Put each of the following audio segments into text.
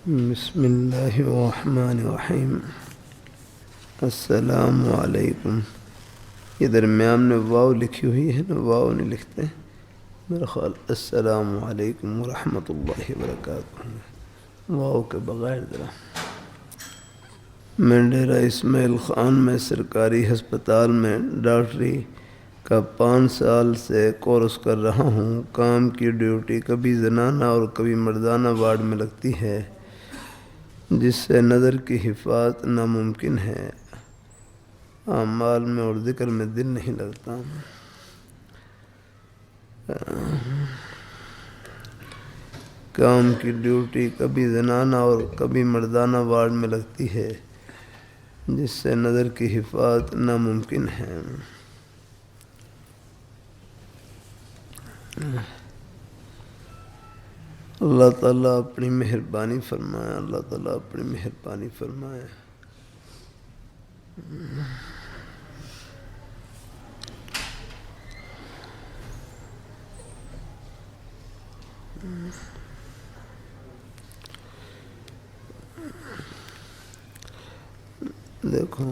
بسم اللہ الرحمن الرحیم۔ السلام علیکم۔ یہ درمیان میں واو لکھی ہوئی ہے نا، واو نہیں لکھتے میرا خیال۔ السلام علیکم ورحمۃ اللہ وبرکاتہ، واو کے بغیر ذرا۔ میں ڈیرہ اسماعیل خان میں سرکاری ہسپتال میں ڈاکٹری کا 5 سال سے کورس کر رہا ہوں۔ کام کی ڈیوٹی کبھی زنانہ اور کبھی مردانہ وارڈ میں لگتی ہے، جس سے نظر کی حفاظت ناممکن ہے۔ اعمال میں اور ذکر میں دل نہیں لگتا۔ کام کی ڈیوٹی کبھی زنانہ اور کبھی مردانہ وارڈ میں لگتی ہے، جس سے نظر کی حفاظت ناممکن ہے۔ اللہ تعالیٰ اپنی مہربانی فرمائے، اللہ تعالیٰ اپنی مہربانی فرمائے۔ دیکھو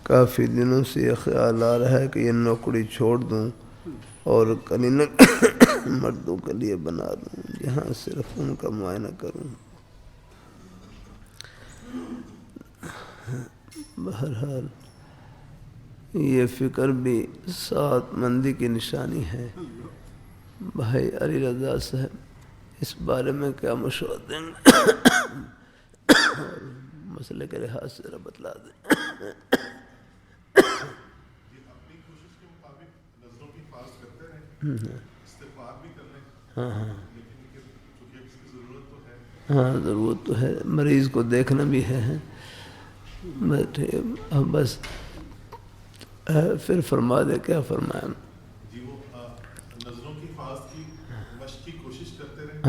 کافی دنوں سے یہ خیال آ رہا ہے کہ یہ نوکری چھوڑ دوں اور کلینک مردوں کے لیے بنا دوں، جہاں صرف ان کا معائنہ کروں۔ بہرحال یہ فکر بھی سعادت مندی کی نشانی ہے۔ بھائی علی رضا صاحب اس بارے میں کیا مشورہ دیں گے؟ اور مسئلے کے لحاظ سے ذرا بتلا دیں۔ اپنی کوشش کے مطابق نظروں کی حفاظت کرتے رہیں، استغفار بھی کر لیں، لیکن چونکہ اس کی ضرورت تو ہے۔ ہاں ضرورت تو ہے، مریض کو دیکھنا بھی ہے۔ بس پھر فرما دے کیا فرمایا۔ جی وہ نظروں کی حفاظت کی مشق کی کوشش کرتے رہیں،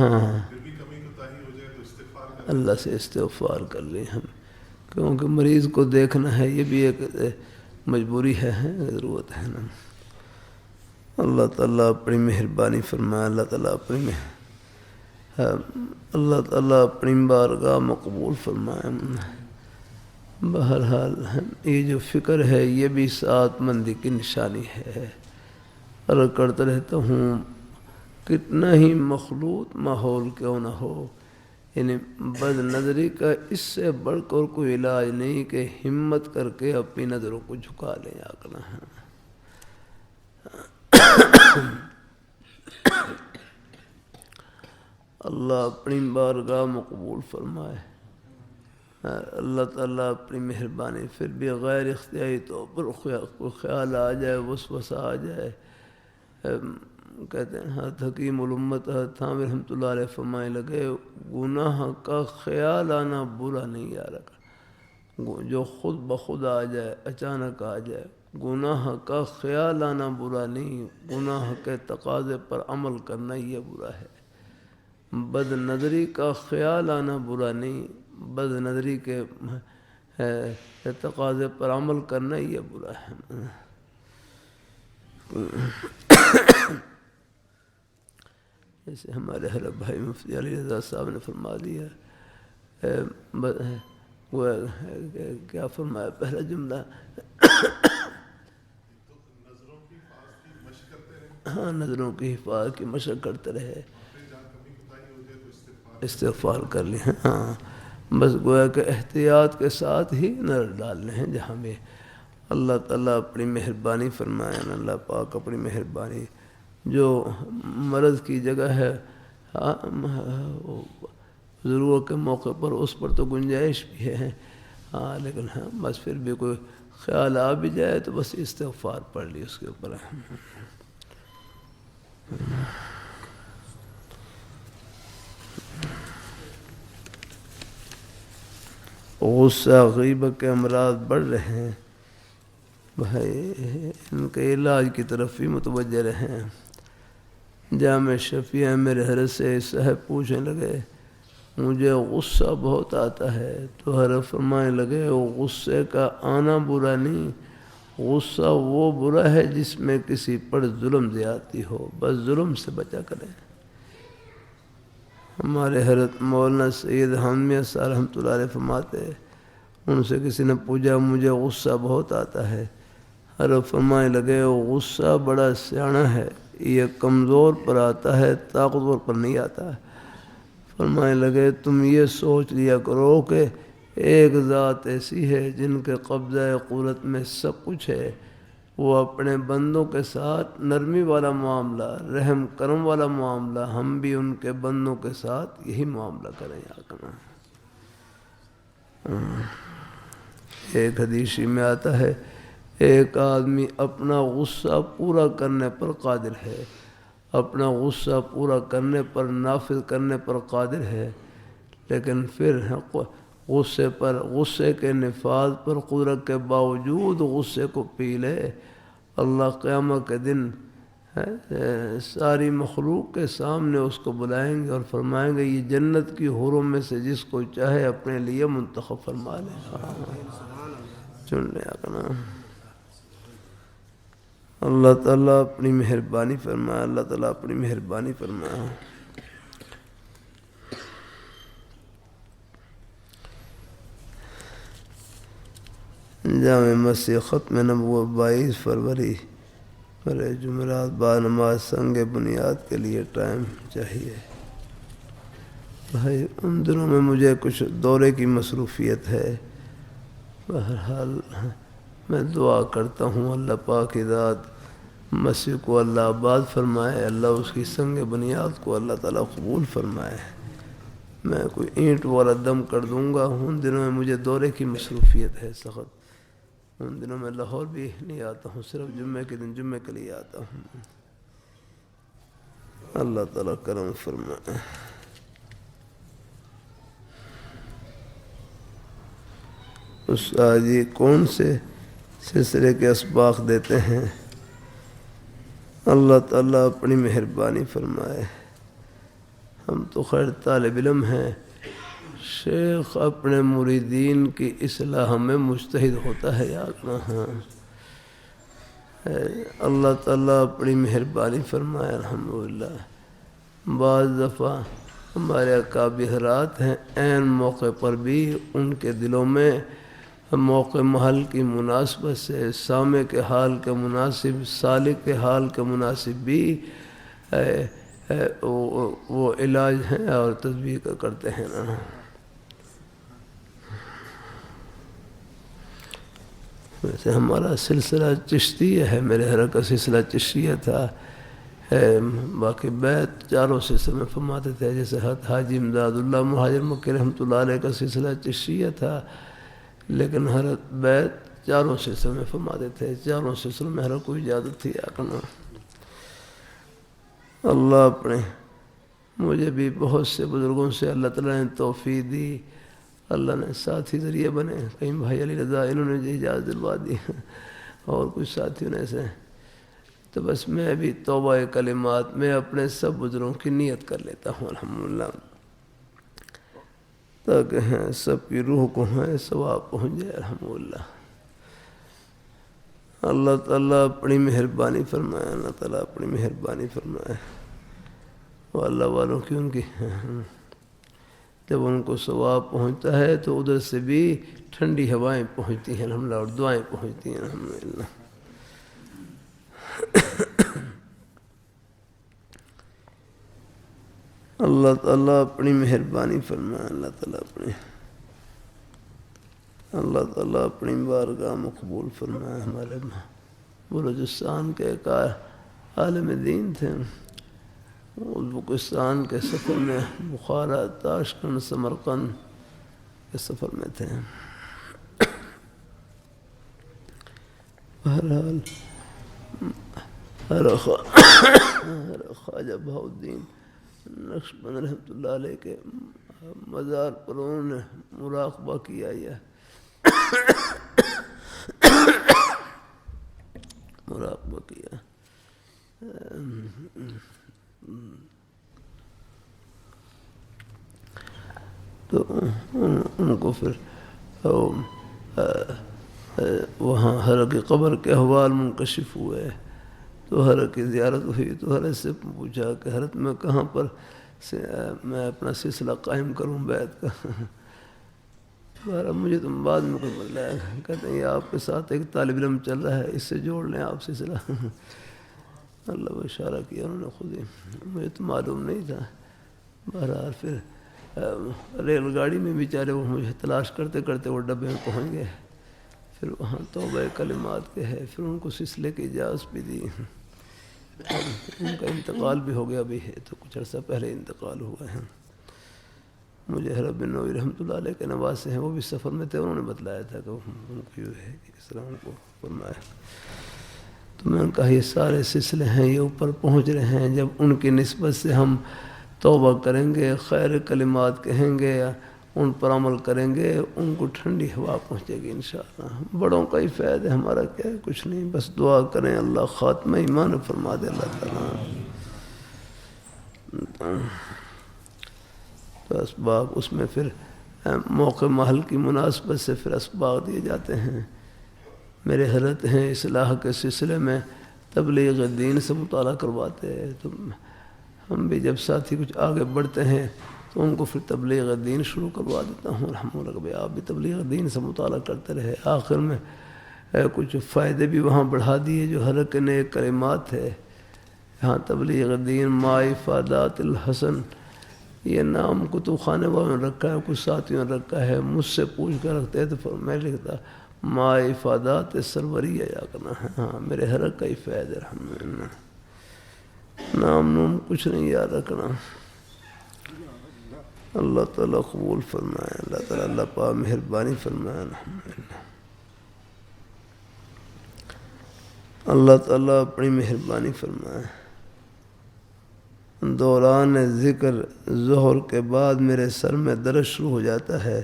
پھر بھی کمی کوتاہی ہو جائے تو استغفار کر لیں۔ اللہ سے استغفار کر لیں ہم، کیونکہ مریض کو دیکھنا ہے، یہ بھی ایک مجبوری ہے، ضرورت ہے نا۔ اللہ تعالیٰ اپنی مہربانی فرمائے، اللہ تعالیٰ اپنی بارگاہ مقبول فرمائے۔ بہرحال یہ جو فکر ہے یہ بھی سعادت مندی کی نشانی ہے۔ عرض کرتا رہتا ہوں، کتنا ہی مخلوط ماحول کیوں نہ ہو، یعنی بد نظری کا اس سے بڑھ کر کوئی علاج نہیں کہ ہمت کر کے اپنی نظروں کو جھکا لیں۔ آقنا ہے اللہ اپنی بارگاہ مقبول فرمائے۔ اللہ تعالیٰ اپنی مہربانی، پھر بھی غیر اختیاری طور پر کوئی خیال آ جائے، وسوسہ آ جائے۔ کہتے ہیں حکیم الامت تھانوی رحمۃ اللہ علیہ فرمائے لگے، گناہ کا خیال آنا برا نہیں یارا، جو خود بخود آ جائے، اچانک آ جائے۔ گناہ کا خیال آنا برا نہیں، گناہ کے تقاضے پر عمل کرنا یہ برا ہے۔ بد نظری کا خیال آنا برا نہیں، بد نظری کے تقاضے پر عمل کرنا یہ برا ہے۔ جیسے ہمارے حلب بھائی مفتی علی رضا صاحب نے فرما دیا، کیا فرمایا پہلا جملہ؟ نظروں کی حفاظت کی مشق کرتے رہیں، ہاں نظروں کی حفاظت کی مشق کرتے رہے، پھر جہاں کمی کوتاہی ہو جائے تو استغفار کر لیں۔ ہاں بس گویا کہ احتیاط کے ساتھ ہی نظر ڈالنے ہیں جہاں بھی۔ اللہ تعالیٰ اپنی مہربانی فرمائے، اللہ پاک اپنی مہربانی۔ جو مرض کی جگہ ہے ضرورت کے موقع پر اس پر تو گنجائش بھی ہے، ہاں لیکن ہاں بس پھر بھی کوئی خیال آ بھی جائے تو بس استغفار پڑھ لی اس کے اوپر۔ غصہ غیبت کے امراض بڑھ رہے ہیں، بھائی ان کے علاج کی طرف بھی متوجہ رہیں۔ جامع شفیع میرے حضرت سے صاحب پوچھنے لگے مجھے غصہ بہت آتا ہے، تو حضرت فرمانے لگے وہ غصے کا آنا برا نہیں، غصہ وہ برا ہے جس میں کسی پر ظلم زیادتی ہو، بس ظلم سے بچا کریں۔ ہمارے حضرت مولانا سید حامیہ صاحب رحمۃ اللہ علیہ فرماتے، ان سے کسی نے پوچھا مجھے غصہ بہت آتا ہے، حضرت فرمانے لگے وہ غصہ بڑا سیاںا ہے، یہ کمزور پر آتا ہے، طاقتور پر نہیں آتا۔ فرمانے لگے تم یہ سوچ لیا کرو کہ ایک ذات ایسی ہے جن کے قبضہ قدرت میں سب کچھ ہے، وہ اپنے بندوں کے ساتھ نرمی والا معاملہ، رحم کرم والا معاملہ، ہم بھی ان کے بندوں کے ساتھ یہی معاملہ کریں یا کرنا۔ ایک حدیث میں آتا ہے ایک آدمی اپنا غصہ پورا کرنے پر قادر ہے، اپنا غصہ پورا کرنے پر، نافذ کرنے پر قادر ہے، لیکن پھر غصے کے نفاذ پر قدرت کے باوجود غصے کو پی لے، اللہ قیامت کے دن ساری مخلوق کے سامنے اس کو بلائیں گے اور فرمائیں گے یہ جنت کی حوروں میں سے جس کو چاہے اپنے لیے منتخب فرما لے، چن لے اپنا۔ اللہ تعالیٰ اپنی مہربانی فرمائے، اللہ تعالیٰ اپنی مہربانی فرمائے۔ جامع مسجد ختم نبوت 22 فروری برے جمعرات بعد نماز سنگ بنیاد کے لیے ٹائم چاہیے۔ بھائی ان دنوں میں مجھے کچھ دورے کی مصروفیت ہے، بہرحال میں دعا کرتا ہوں اللہ پاک کی ذات مسجد کو اللہ آباد فرمائے، اللہ اس کی سنگ بنیاد کو اللہ تعالیٰ قبول فرمائے۔ میں کوئی اینٹ والا دم کر دوں گا، ان دنوں میں مجھے دورے کی مصروفیت ہے سخت، ان دنوں میں لاہور بھی نہیں آتا ہوں، صرف جمعے کے دن جمعے کے لیے آتا ہوں۔ اللہ تعالیٰ کرم فرمائے۔ استاد جی کون سے سلسلے کے اسباق دیتے ہیں؟ اللہ تعالیٰ اپنی مہربانی فرمائے۔ ہم تو خیر طالب علم ہیں، شیخ اپنے مریدین کی اصلاح میں مجتہد ہوتا ہے یاد نہ، ہاں اللہ تعالیٰ اپنی مہربانی فرمائے۔ الحمدللہ بعض دفعہ ہمارے اکابر حضرات ہیں، عین موقع پر بھی ان کے دلوں میں موقع محل کی مناسبت سے، سامع کے حال کے مناسب، سالک کے حال کے مناسب بھی وہ علاج ہیں اور تدبیر کا کرتے ہیں نا۔ ویسے ہمارا سلسلہ چشتیہ ہے، میرے حضرت کا سلسلہ چشتیہ تھا، باقی بیت چاروں سلسلے میں فرماتے تھے، جیسے حاجی امداد اللہ مہاجر مکی رحمۃ اللہ علیہ کا سلسلہ چشتیہ تھا، لیکن حضرت بیت چاروں سلسلوں میں فرماتے تھے، چاروں سلسلوں میں حضرت کو اجازت تھی آکنا۔ اللہ اپنے مجھے بھی بہت سے بزرگوں سے اللہ تعالیٰ نے توفیق دی، اللہ نے ساتھی ذریعے بنے، کہیں بھائی علی رضا انہوں نے اجازت دلوا دی اور کچھ ساتھیوں نے سے، تو بس میں بھی توبہ کلمات میں اپنے سب بزرگوں کی نیت کر لیتا ہوں الحمدللہ، تاکہ سب کی روح کو ثواب پہنچ جائے الحمدللہ۔ اللہ تعالیٰ اپنی مہربانی فرمائے، اللہ تعالیٰ اپنی مہربانی فرمائے، وہ اللہ والوں کی ان کی جب ان کو ثواب پہنچتا ہے تو ادھر سے بھی ٹھنڈی ہوائیں پہنچتی ہیں الحمدللہ، اور دعائیں پہنچتی ہیں الحمدللہ۔ اللہ تعالیٰ اپنی مہربانی فرمائے، اللہ تعالیٰ اپنی بارگاہ مقبول فرمائے۔ ہمارے بلوچستان کے ایک عالم دین تھے، ازبکستان کے سفر میں، بخارا، تاشقند، سمرقند کے سفر میں تھے۔ بہرحال خواجہ بہاؤالدین نقشبند رحمۃ اللہ علیہ کے مزار پر انہوں نے مراقبہ کیا، مراقبہ کیا، تو ان کو پھر وہاں حضرت کی قبر کے احوال منکشف ہوئے، تو حضرت کی زیارت ہوئی، تو حضرت سے پوچھا کہ حضرت میں کہاں پر میں اپنا سلسلہ قائم کروں بیعت کا؟ مجھے تو بعد میں کوئی بتلایا، کہتے ہیں یہ آپ کے ساتھ ایک طالب علم چل رہا ہے، اس سے جوڑ لیں آپ سلسلہ۔ اللہ کو اشارہ کیا انہوں نے خود ہی، مجھے تو معلوم نہیں تھا۔ بہرحال پھر ریل گاڑی میں بیچارے وہ مجھے تلاش کرتے کرتے وہ ڈبے میں پہنچ گئے، پھر وہاں توبہ کلمات کے ہے، پھر ان کو سلسلے کی اجازت بھی دی۔ ان کا انتقال بھی ہو گیا بھی ہے، تو کچھ عرصہ پہلے انتقال ہوا ہے۔ مجھے حضرت بن نووی رحمۃ اللہ علیہ کے نواسے ہیں، وہ بھی سفر میں تھے، انہوں نے بتلایا تھا کہ ان کو یہ ہے کہ اس طرح ان کو فرمایا۔ تو میں نے کہا یہ سارے سلسلے ہیں، یہ اوپر پہنچ رہے ہیں، جب ان کی نسبت سے ہم توبہ کریں گے، خیر کلمات کہیں گے، ان پر عمل کریں گے، ان کو ٹھنڈی ہوا پہنچے گی انشاءاللہ۔ بڑوں کا ہی فائدہ ہے، ہمارا کیا ہے؟ کچھ نہیں، بس دعا کریں اللہ خاتمہ ایمان فرما دے اللہ تعالیٰ۔ تو اسباق اس میں پھر موقع محل کی مناسبت سے پھر اسباق دیے جاتے ہیں۔ میرے حضرت ہیں اصلاح کے سلسلے میں تبلیغ دین سے مطالعہ کرواتے ہیں، تو ہم بھی جب ساتھی کچھ آگے بڑھتے ہیں تو ان کو پھر تبلیغ دین شروع کروا دیتا ہوں، الحمدللہ کہ بھائی آپ بھی تبلیغ دین سے مطالعہ کرتے رہے۔ آخر میں کچھ فائدے بھی وہاں بڑھا دیے جو حضرت کے نئے کلمات ہے، یہاں تبلیغ دین ما افادات الحسن، یہ نام کتب خانے والوں نے رکھا ہے، کچھ ساتھیوں نے رکھا ہے، مجھ سے پوچھ کر رکھتے ہیں تو میں لکھتا ما افادات سروریا یا کرنا ہے۔ ہاں میرے حضرت کا ہی فائدہ ہے، الحمدللہ۔ نام نوم کچھ نہیں یاد رکھنا۔ اللہ تعالیٰ قبول فرمائے، اللہ تعالیٰ اللہ پاک مہربانی فرمائے، الحمدللہ۔ اللہ تعالیٰ اپنی مہربانی فرمائے۔ دوران ذکر ظہر کے بعد میرے سر میں درد شروع ہو جاتا ہے،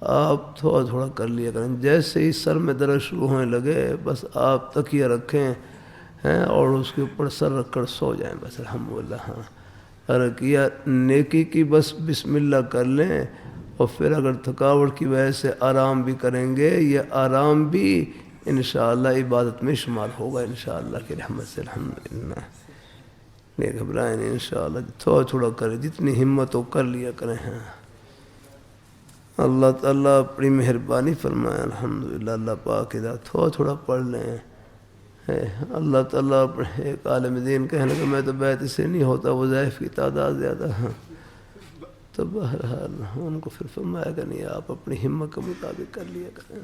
آپ تھوڑا تھوڑا کر لیا کریں، جیسے ہی سر میں درد شروع ہونے لگے بس آپ تکیہ رکھیں اور اس کے اوپر سر رکھ کر سو جائیں بس، الحمدللہ۔ ہاں اگر کیا نیکی کی بس بسم اللہ کر لیں، اور پھر اگر تھکاوٹ کی وجہ سے آرام بھی کریں گے، یہ آرام بھی انشاءاللہ عبادت میں شمار ہوگا انشاءاللہ کی رحمت سے، الحمدللہ۔ نہیں گھبرائیں نہیں، انشاءاللہ تھوڑا تھوڑا کریں، جتنی ہمت ہو کر لیا کریں۔ ہیں اللہ تعالیٰ اپنی مہربانی فرمائے، الحمدللہ۔ اللہ پاک کی ذات تھوڑا تھوڑا پڑھ لیں۔ اللہ تعالیٰ ایک عالم دین کہنے کہ میں تو بیعت سے نہیں ہوتا، وظائف کی تعداد زیادہ ہے، تو بہرحال ان کو پھر فرمایا کہ نہیں آپ اپنی ہمت کے مطابق کر لیا کریں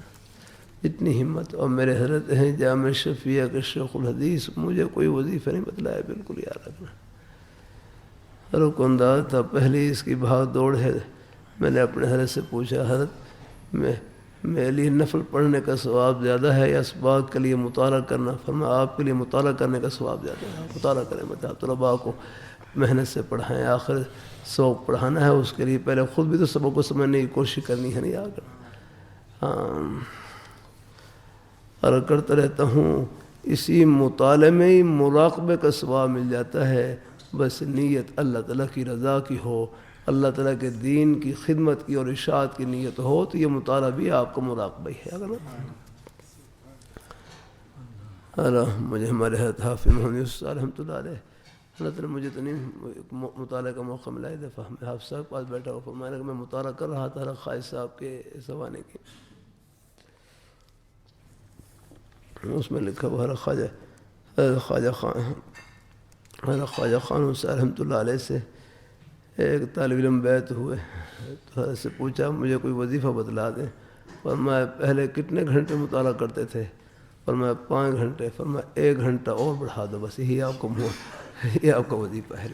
جتنی ہمت۔ اور میرے حضرت ہیں جامع شفیع کے شیخ الحدیث، مجھے کوئی وظیفہ نہیں بتلایا، بالکل یاد رکھنا۔ حضرت کو انداز تھا پہلی اس کی بھاگ دوڑ ہے، میں نے اپنے حضرت سے پوچھا حضرت میرے لیے نفل پڑھنے کا ثواب زیادہ ہے یا اسباق کے لیے مطالعہ کرنا؟ فرمایا آپ کے لیے مطالعہ کرنے کا ثواب زیادہ ہے، مطالعہ کریں، مطلب طلباء کو محنت سے پڑھائیں، آخر سبق پڑھانا ہے، اس کے لیے پہلے خود بھی تو سبق کو سمجھنے کی کوشش کرنی ہے، نہیں آ کر اور کرتا رہتا ہوں۔ اسی مطالعے میں ہی مراقبے کا ثواب مل جاتا ہے، بس نیت اللہ تعالیٰ کی رضا کی ہو، اللہ تعالیٰ کے دین کی خدمت کی اور اشاعت کی نیت ہو، تو یہ مطالعہ بھی آپ کو مراقبہ ہی ہے۔ اگر مجھے ہمارے حافظ محمد یوسف رحمۃ اللہ علیہ، اللہ تعالیٰ مجھے تو نہیں مطالعہ کا موقع ملا، ایک دفعہ میں حافظ صاحب کے پاس بیٹھا ہوا، فرمایا کہ میں مطالعہ کر رہا تھا خواجہ صاحب کے زمانے کی، اس میں لکھا ہوا خواجہ خان حسین رحمۃ اللہ علیہ سے ایک طالب علم بیعت ہوئے، تو حضرت سے پوچھا مجھے کوئی وظیفہ بتلا دیں، فرمایا پہلے کتنے گھنٹے مطالعہ کرتے تھے؟ فرمایا 5 گھنٹے، فرمایا 1 گھنٹہ اور بڑھا دو، بس یہی آپ کا وظیفہ ہے،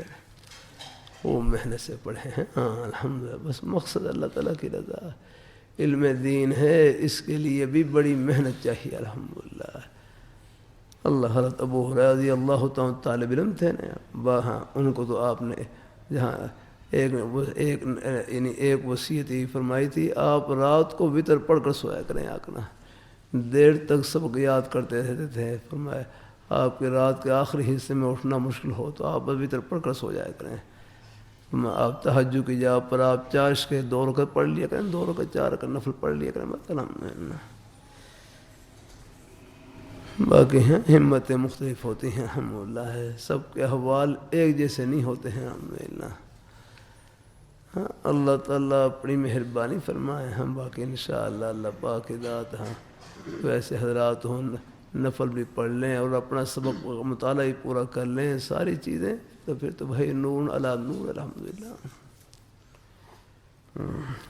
وہ محنت سے پڑھے ہیں۔ ہاں الحمدللہ، بس مقصد اللہ تعالیٰ کی رضا، علم دین ہے، اس کے لیے بھی بڑی محنت چاہیے، الحمدللہ۔ اللہ حضرت ابو ہریرہ رضی اللہ تعالیٰ طالب علم تھے نا، ہاں ان کو تو آپ نے جہاں ایک وصیت یہ فرمائی تھی، آپ رات کو وتر پڑھ کر سویا کریں، آکنا دیر تک سبق یاد کرتے رہتے تھے، فرمایا آپ کے رات کے آخری حصے میں اٹھنا مشکل ہو تو آپ وتر پڑھ کر سو جایا کریں، آپ تہجد کی جگہ پر آپ چاش کے 2 رکعت پڑھ لیا کریں، 2 رکعت 4 رکعت نفل پڑھ لیا کریں، بس الحمدللہ۔ باقی ہیں ہمتیں مختلف ہوتی ہیں الحمدللہ ہے، سب کے احوال ایک جیسے نہیں ہوتے ہیں الحمدللہ۔ ہاں اللہ تعالیٰ اپنی مہربانی فرمائے، ہم باقی انشاءاللہ اللہ پاک کی ذات ہاں ویسے حضرات ہوں نفل بھی پڑھ لیں اور اپنا سبق مطالعہ ہی پورا کر لیں ساری چیزیں، تو پھر تو بھائی نور علی نور الحمدللہ۔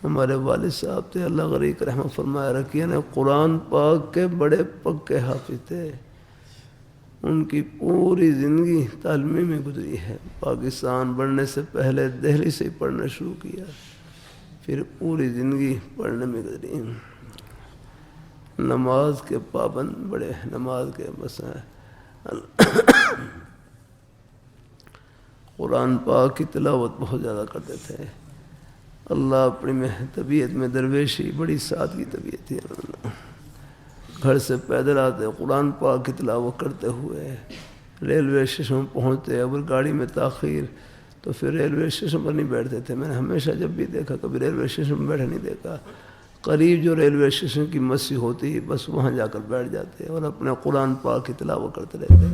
ہمارے والد صاحب تھے اللہ غریق رحمہ فرمایا رکھیے نے، قرآن پاک کے بڑے پکے حافظ تھے، ان کی پوری زندگی تعلیمی میں گزری ہے۔ پاکستان بننے سے پہلے دہلی سے ہی پڑھنا شروع کیا، پھر پوری زندگی پڑھنے میں گزری۔ نماز کے پابند بڑے، نماز کے بس قرآن پاک کی تلاوت بہت زیادہ کرتے تھے۔ اللہ اپنی طبیعت میں درویشی بڑی سادگی طبیعت تھی، گھر سے پیدل آتے قرآن پاک کی تلاوت کرتے ہوئے ریلوے اسٹیشن پہنچتے، اگر گاڑی میں تاخیر تو پھر ریلوے اسٹیشن پر نہیں بیٹھتے تھے۔ میں نے ہمیشہ جب بھی دیکھا کبھی ریلوے اسٹیشن پر بیٹھا نہیں دیکھا، قریب جو ریلوے اسٹیشن کی مسجد ہوتی بس وہاں جا کر بیٹھ جاتے اور اپنے قرآن پاک کی تلاوت کرتے رہتے۔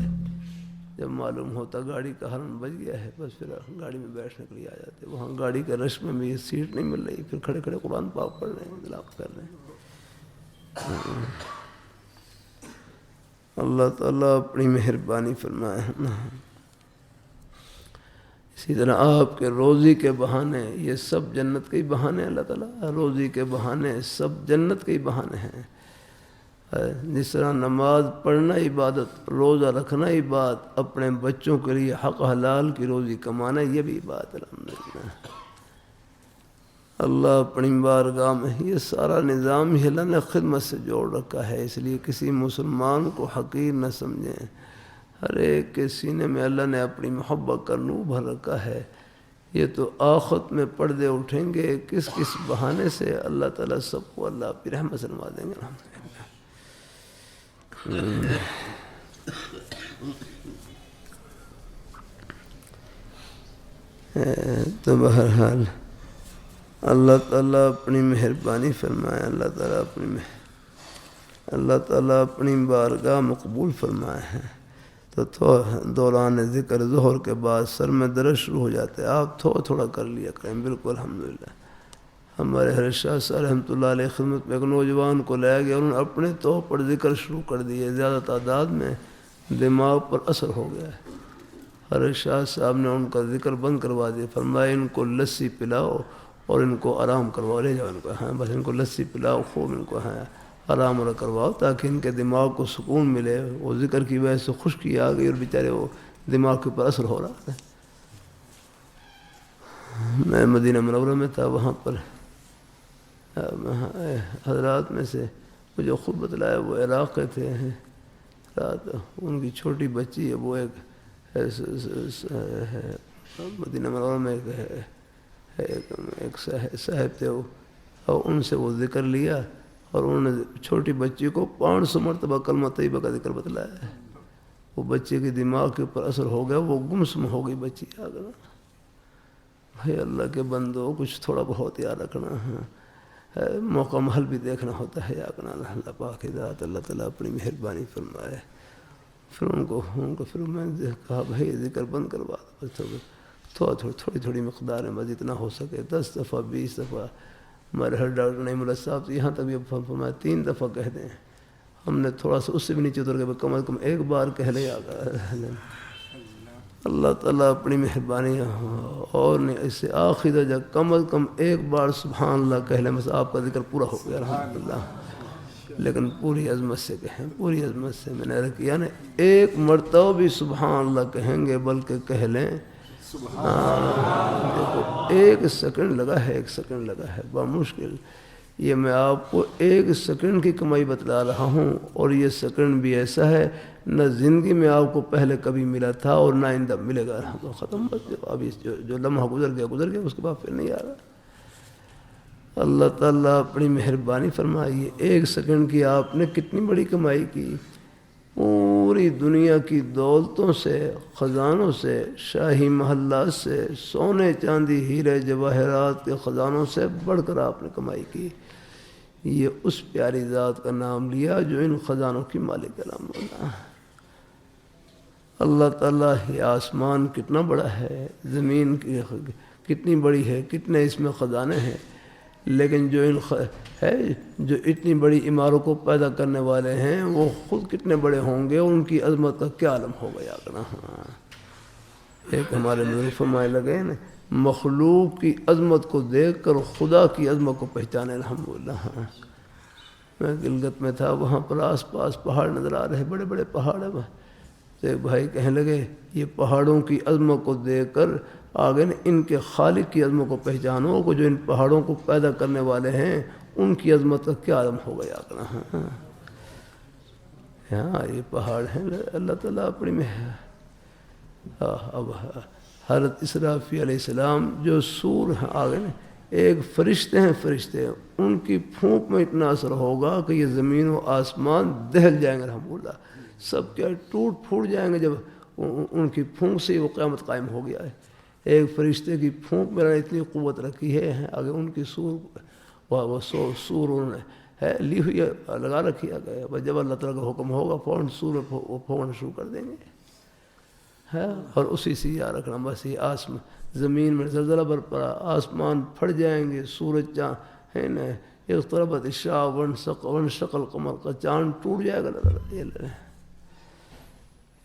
جب معلوم ہوتا گاڑی کا ہارن بج گیا ہے بس پھر گاڑی میں بیٹھنے کے لیے آ جاتے، وہاں گاڑی کے رش میں بھی سیٹ نہیں مل رہی، پھر کھڑے کھڑے قرآن پاک پڑھ رہے ہیں، تلاوت کر رہے ہیں۔ اللہ تعالیٰ اپنی مہربانی فرمائے۔ اسی طرح آپ کے روزی کے بہانے، یہ سب جنت کے ہی بہانے، اللہ تعالیٰ روزی کے بہانے سب جنت کے ہی بہانے ہیں۔ جس طرح نماز پڑھنا عبادت، روزہ رکھنا عبادت، اپنے بچوں کے لیے حق حلال کی روزی کمانا یہ بھی عبادت الحمدللہ۔ اللہ اپنی بارگاہ میں یہ سارا نظام ہی اللہ نے خدمت سے جوڑ رکھا ہے، اس لیے کسی مسلمان کو حقیر نہ سمجھیں۔ ہر ایک کے سینے میں اللہ نے اپنی محبت کا نور بھر رکھا ہے۔ یہ تو آخرت میں پردے اٹھیں گے کس کس بہانے سے، اللہ تعالیٰ سب کو اللہ اپنی رحمت سے نواز دیں گے۔ تو بہرحال اللہ تعالیٰ اپنی مہربانی فرمائے، اللہ تعالیٰ اپنی بارگاہ مقبول فرمائے ہیں۔ تو دوران ذکر ظہر کے بعد سر میں درد شروع ہو جاتے، آپ تھوڑا تھوڑا کر لیا کریں، بالکل الحمدللہ۔ ہمارے حضرت شاہ صاحب رحمۃ اللہ علیہ خدمت میں ایک نوجوان کو لایا گیا، انہوں نے اپنے طور پر ذکر شروع کر دیے، زیادہ تعداد میں دماغ پر اثر ہو گیا ہے۔ حضرت شاہ صاحب نے ان کا ذکر بند کروا دیا، فرمایا ان کو لسی پلاؤ اور ان کو آرام کرواؤ، لے جاؤ ان کو، ہاں بس ان کو لسی پلاؤ، خوب ان کو ہاں آرام کرواؤ تاکہ ان کے دماغ کو سکون ملے۔ وہ ذکر کی وجہ سے خشکی آ گئی اور بیچارے وہ دماغ کے اوپر اثر ہو رہا ہے۔ میں مدینہ منورہ میں تھا، وہاں پر حضرات میں سے وہ جو خود بتلایا وہ عراق کے تھے، رات ان کی چھوٹی بچی ہے، وہ ایک مدینہ منورہ میں ایک صاحب تھے، اور ان سے وہ ذکر لیا اور انہوں نے چھوٹی بچی کو 500 مرتبہ کلمہ طیبہ کا ذکر بتلایا ہے۔ وہ بچے کے دماغ کے اوپر اثر ہو گیا، وہ گمسم ہو گئی بچی۔ بھائی اللہ کے بندو کچھ تھوڑا بہت یاد رکھنا ہے، موقع محل بھی دیکھنا ہوتا ہے، یاد رکھنا۔ اللہ پاک کی ذات اللہ تعالیٰ اپنی مہربانی فرمائے۔ پھر ان کو پھر میں نے کہا بھائی ذکر بند کروا دو، تھوڑی تھوڑی مقدار میں، بس اتنا ہو سکے 10 دفعہ 20 دفعہ۔ ہمارے ہر ڈاکٹر نعیم اللہ صاحب تو یہاں تک بھی فرمایا 3 دفعہ کہہ دیں۔ ہم نے تھوڑا سا اس سے بھی نیچے اتر کے کم از کم 1 بار کہہ لیا۔ اللہ تعالیٰ اپنی مہربانی اور اس سے آخری درجہ کم از کم 1 بار سبحان اللہ کہہ لیں، بس آپ کا ذکر پورا ہو گیا الحمدللہ۔ لیکن پوری عظمت سے کہیں، پوری عظمت سے۔ میں نے کیا نا 1 مرتبہ بھی سبحان اللہ کہیں گے بلکہ کہہ لیں دیکھو 1 سیکنڈ لگا ہے، 1 سیکنڈ لگا ہے بمشکل۔ یہ میں آپ کو 1 سیکنڈ کی کمائی بتلا رہا ہوں، اور یہ سیکنڈ بھی ایسا ہے نہ زندگی میں آپ کو پہلے کبھی ملا تھا اور نہ آئندہ ملے گا۔ تو ختم، بس ابھی جو لمحہ گزر گیا اس کے بعد پھر نہیں آ رہا۔ اللہ تعالیٰ اپنی مہربانی فرمائیے، 1 سیکنڈ کی آپ نے کتنی بڑی کمائی کی۔ پوری دنیا کی دولتوں سے، خزانوں سے، شاہی محلات سے، سونے چاندی ہیرے جواہرات کے خزانوں سے بڑھ کر آپ نے کمائی کی۔ یہ اس پیاری ذات کا نام لیا جو ان خزانوں کی مالک نام ہونا۔ اللہ تعالیٰ یہ آسمان کتنا بڑا ہے، زمین کتنی بڑی ہے، کتنے اس میں خزانے ہیں، لیکن جو اتنی بڑی عمارتوں کو پیدا کرنے والے ہیں وہ خود کتنے بڑے ہوں گے، ان کی عظمت کا کیا عالم ہوگا یاد رکھنا۔ ایک ہمارے بزرگ فرمائے لگے نا، مخلوق کی عظمت کو دیکھ کر خدا کی عظمت کو پہچانے الحمدللہ۔ میں گلگت میں تھا، وہاں پر آس پاس پہاڑ نظر آ رہے، بڑے بڑے پہاڑ ہیں۔ تو ایک بھائی کہنے لگے یہ پہاڑوں کی عظمت کو دیکھ کر آگے ان کے خالق کی عظمت کو پہچانو کہ جو ان پہاڑوں کو پیدا کرنے والے ہیں ان کی عظمت کا کیا عالم ہوگا یاد رکھنا۔ ہاں یہ پہاڑ ہیں اللہ تعالیٰ اپنی میں ہے۔ اب حضرت اسرافیل علیہ السلام جو سور ہیں آگے نا، ایک فرشتے ہیں، فرشتے ان کی پھونک میں اتنا اثر ہوگا کہ یہ زمین و آسمان دہل جائیں گے الحمدللہ، سب کیا ٹوٹ پھوٹ جائیں گے جب ان کی پھونک سے وہ قیامت قائم ہو گیا ہے۔ ایک فرشتے کی پھونک میں نے اتنی قوت رکھی ہے، آگے ان کی سور انہوں نے ہے لی ہوئی ہے، لگا رکھی ہے، جب اللہ تعالیٰ کا حکم ہوگا فوراً سور وہ فوراً شروع کر دیں گے ہے۔ اور اسی سے یاد رکھنا بس یہ آسمان زمین میں زلزلہ برپا، آسمان پھٹ جائیں گے، سورج ہے نا اقتربت الساعہ وانشق القمر کا چاند ٹوٹ جائے گا۔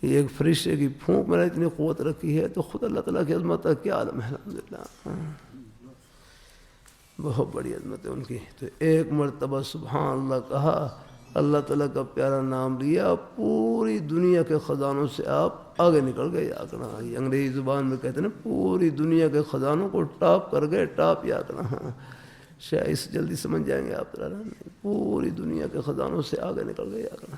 یہ ایک فرشتے کی پھونک میں نے اتنی قوت رکھی ہے تو خود اللہ تعالیٰ کی عظمت کا کیا عالم ہے الحمدللہ، بہت بڑی عظمت ہے ان کی۔ تو ایک مرتبہ سبحان اللہ کہا، اللہ تعالیٰ کا پیارا نام لیا، پوری دنیا کے خزانوں سے آپ آگے نکل گئے یا کرنا۔ یہ انگریزی زبان میں کہتے ہیں نا پوری دنیا کے خزانوں کو ٹاپ کر گئے، ٹاپ یا کرنا، شاید اس جلدی سمجھ جائیں گے آپ، پوری دنیا کے خزانوں سے آگے نکل گئے یا کرنا۔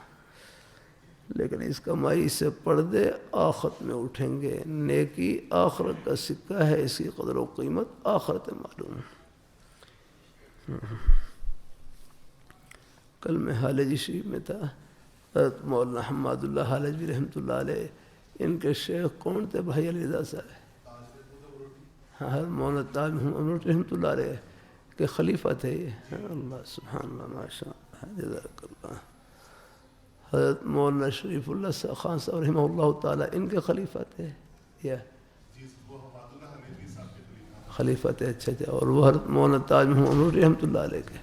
لیکن اس کمائی سے پردے آخرت میں اٹھیں گے، نیکی آخرت کا سکہ ہے، اس کی قدر و قیمت آخرت معلوم۔ کل میں حالجی شریف میں تھا، حضرت مولانا حماد اللہ حالجی رحمۃ اللہ علیہ، ان کے شیخ کون تھے؟ بھائی علی رضا صاحب، ہاں مولانا تاج محمد رحمۃ اللہ علیہ کے خلیفہ تھے یہ، اللہ سبحان اللہ ماشاء اللہ جزاک اللہ۔ حضرت مولانا شریف اللہ خان صاحب رحمہ اللہ تعالیٰ ان کے خلیفہ تھے یا خلیفہ تھے، اچھا اچھا، اور وہ حضرت مولانا تاج محمد رحمۃ اللہ علیہ کے۔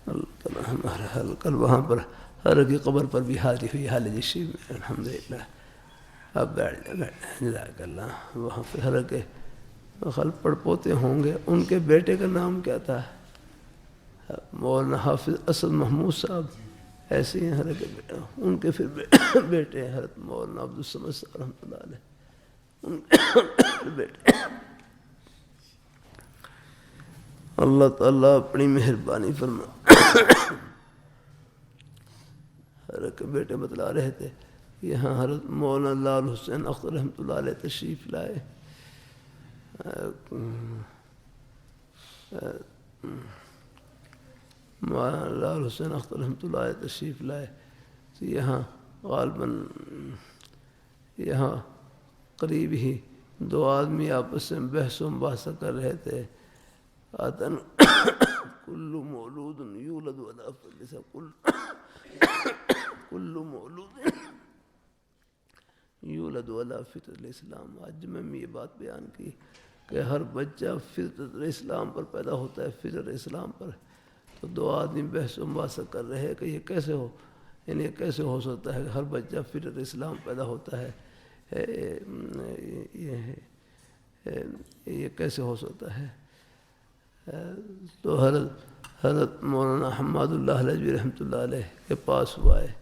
اللہ تعالیٰ ہمارا حل کل وہاں پر ہر کی قبر پر بھی حاضری ہوئی حالجی شریف میں الحمدللہ۔ اب بیٹھ جائیں جزاک اللہ۔ وہاں پہ ہر کے خل پڑ پوتے ہوں گے، ان کے بیٹے کا نام کیا تھا؟ مولانا حافظ اسد محمود صاحب، ایسے ہیں ہر کے بیٹے، ان کے پھر بیٹے ہیں حضرت مولانا عبدالصمد صاحب رحمۃ اللہ علیہ، ان کے بیٹے۔ اللہ تعالیٰ اپنی مہربانی فرما۔ حضرت کے بیٹے بتلا رہے تھے، یہاں حضرت مولانا لال حسین اختر رحمۃ اللہ علیہ تشریف لائے، مولانا لال حسین اختر رحمۃ اللہ علیہ تشریف لائے تو یہاں غالباً یہاں قریب ہی دو آدمی آپس میں بحث و مباحثہ کر رہے تھے، آتن کل مولود یولد علی فطرت کل مولود یولد علی فطرت الاسلام۔ آج میں یہ بات بیان کی کہ ہر بچہ فطرت اسلام پر پیدا ہوتا ہے، فطرت اسلام پر۔ تو دو آدمی بحث و مباحثہ کر رہے ہیں کہ یہ کیسے ہو، یعنی یہ کیسے ہو سکتا ہے کہ ہر بچہ فطرت اسلام پیدا ہوتا ہے، یہ کیسے ہو سکتا ہے؟ تو حضرت مولانا حماد اللہ حلجوی رحمۃ اللہ علیہ کے پاس ہوا ہے،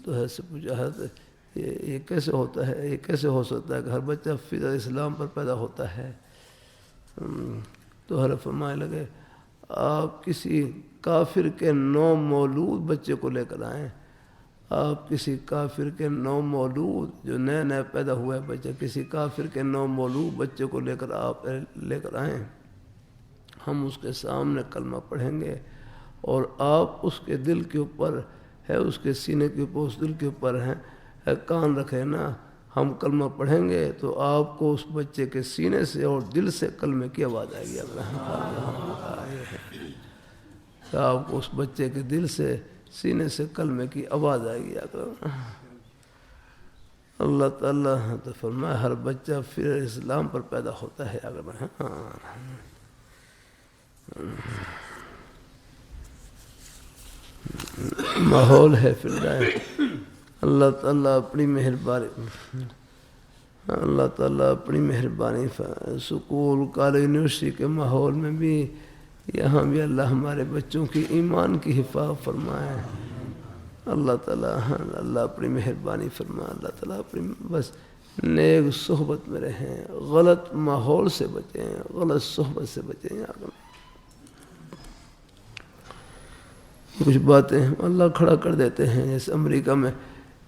تو حضرت سے پوچھا حضرت یہ کیسے ہوتا ہے، یہ کیسے ہو سکتا ہے کہ ہر بچہ فطرت اسلام پر پیدا ہوتا ہے؟ تو حضرت فرمانے لگے آپ کسی کافر کے نو مولود بچے کو لے کر آئیں، آپ کسی کافر کے نو مولود جو نئے نئے پیدا ہوا ہے بچہ، کسی کافر کے نو مولود بچے کو لے کر آئیں، ہم اس کے سامنے کلمہ پڑھیں گے اور آپ اس کے دل کے اوپر ہے اس کے سینے کے پوست دل کے اوپر ہیں. کان رکھے نا. ہم کلمہ پڑھیں گے تو آپ کو اس بچے کے سینے سے اور دل سے کلمے کی آواز آئے گی. آپ کو اس بچے کے دل سے سینے سے کلمے کی آواز آئے گی. اللہ تعالیٰ تو فرمایا ہر بچہ پھر اسلام پر پیدا ہوتا ہے. ماحول ہے پھر اللہ تعالیٰ اپنی مہربانی اللہ تعالیٰ اپنی مہربانی سکول کالج یونیورسٹی کے ماحول میں بھی یہاں بھی اللہ ہمارے بچوں کی ایمان کی حفاظت فرمائے. اللہ تعالیٰ اللہ اپنی مہربانی فرمائے. اللہ تعالیٰ اپنی بس نیک صحبت میں رہیں, غلط ماحول سے بچیں, غلط صحبت سے بچیں. کچھ باتیں اللہ کھڑا کر دیتے ہیں. جیسے امریکہ میں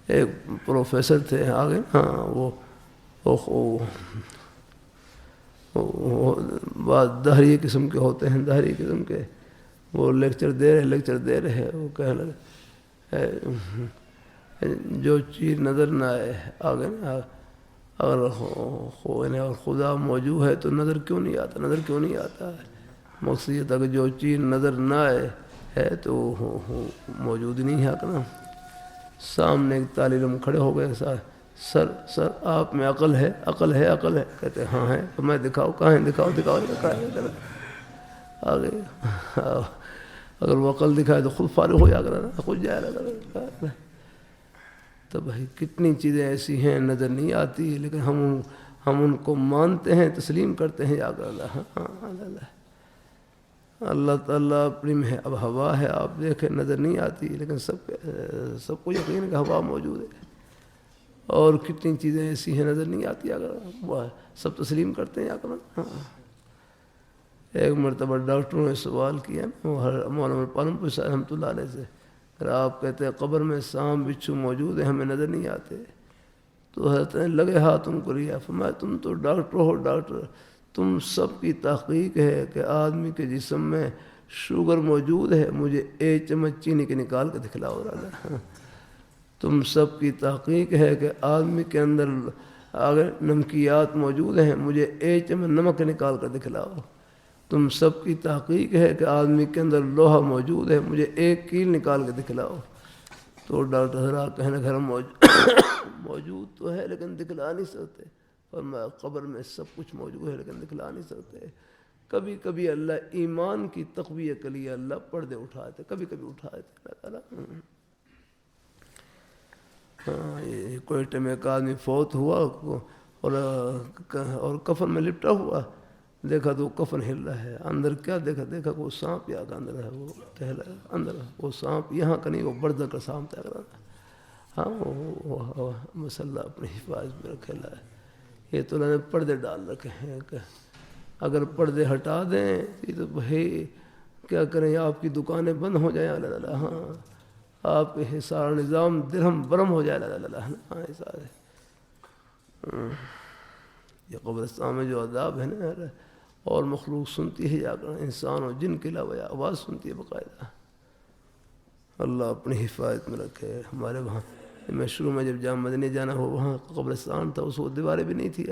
ایک پروفیسر تھے آگے, بعض دہری قسم کے ہوتے ہیں, دہری قسم کے. وہ لیکچر دے رہے وہ کہنے لگے جو چیز نظر نہ آئے آگے اگر خدا موجود ہے تو نظر کیوں نہیں آتا ہے. مقصد یہ تھا کہ جو چیز نظر نہ آئے ہے تو موجود نہیں ہے. سامنے ایک طالب علم کھڑے ہو گئے, سر آپ میں عقل ہے. کہتے ہاں ہے. تو میں دکھاؤ کہاں ہے, دکھاؤ آگے. اگر وہ عقل دکھائے تو خود فارغ ہو جا کر خود جائے گا. تو بھائی کتنی چیزیں ایسی ہیں نظر نہیں آتی, لیکن ہم ان کو مانتے ہیں, تسلیم کرتے ہیں. یا اللہ تعالیٰ اپنی میں اب ہوا ہے, آپ دیکھیں نظر نہیں آتی, لیکن سب کو یقین ہے کہ ہوا موجود ہے. اور کتنی چیزیں ایسی ہیں نظر نہیں آتی, اگر سب تسلیم کرتے ہیں. ایک مرتبہ ڈاکٹروں نے سوال کیا مولانا پالمپور صاحب رحمۃ اللہ علیہ سے, اگر آپ کہتے ہیں قبر میں سانپ بچھو موجود ہیں, ہمیں نظر نہیں آتے, تو حضرت نے لگے ہاتھ ان کو لیا. فرمایا تم تو ڈاکٹر ہو, ڈاکٹر تم سب کی تحقیق ہے کہ آدمی کے جسم میں شوگر موجود ہے, مجھے ایک چمچ چینی کے نکال کے دکھلاؤ. تم سب کی تحقیق ہے کہ آدمی کے اندر اگر نمکیات موجود ہیں, مجھے ایک چمچ نمک نکال کر دکھلاؤ. تم سب کی تحقیق ہے کہ آدمی کے اندر لوہا موجود ہے, مجھے ایک کیل نکال کے دکھلاؤ. تو ڈاکٹر حضرات کہنے گھر موجود تو ہے لیکن دکھلا نہیں سکتے. اور میں قبر میں سب کچھ موجود ہے لیکن دکھلا نہیں سکتے. کبھی کبھی اللہ ایمان کی تقویت کے لیے اللہ پردے اٹھائے تھے, کبھی اٹھائے تھے اللہ تعالیٰ. یہ کوئٹہ میں ایک آدمی فوت ہوا اور کفن میں لپٹا ہوا, دیکھا تو کفن ہل رہا ہے. اندر کیا دیکھا وہ سانپ یا اندر ہے, وہ ٹہلا اندر. وہ سانپ یہاں کا نہیں, وہ بردہ کا سانپ تھا. ہاں وہ مسلح اپنی حفاظت میں رکھے ہے. یہ تو انہوں نے پردے ڈال رکھے ہیں کہ اگر پردے ہٹا دیں تو بھائی کیا کریں, آپ کی دکانیں بند ہو جائیں. اللہ ہاں آپ کے سارا نظام درہم برہم ہو جائے. ہاں سارے یہ قبرستان میں جو عذاب ہے نا, اور مخلوق سنتی ہے, جا کر انسان اور جن کے علاوہ آواز سنتی ہے باقاعدہ. اللہ اپنی حفاظت میں رکھے. ہمارے وہاں میں شروع میں جب جامع مدنی جانا ہو, وہاں قبرستان تھا, اس وقت دیواریں بھی نہیں تھی.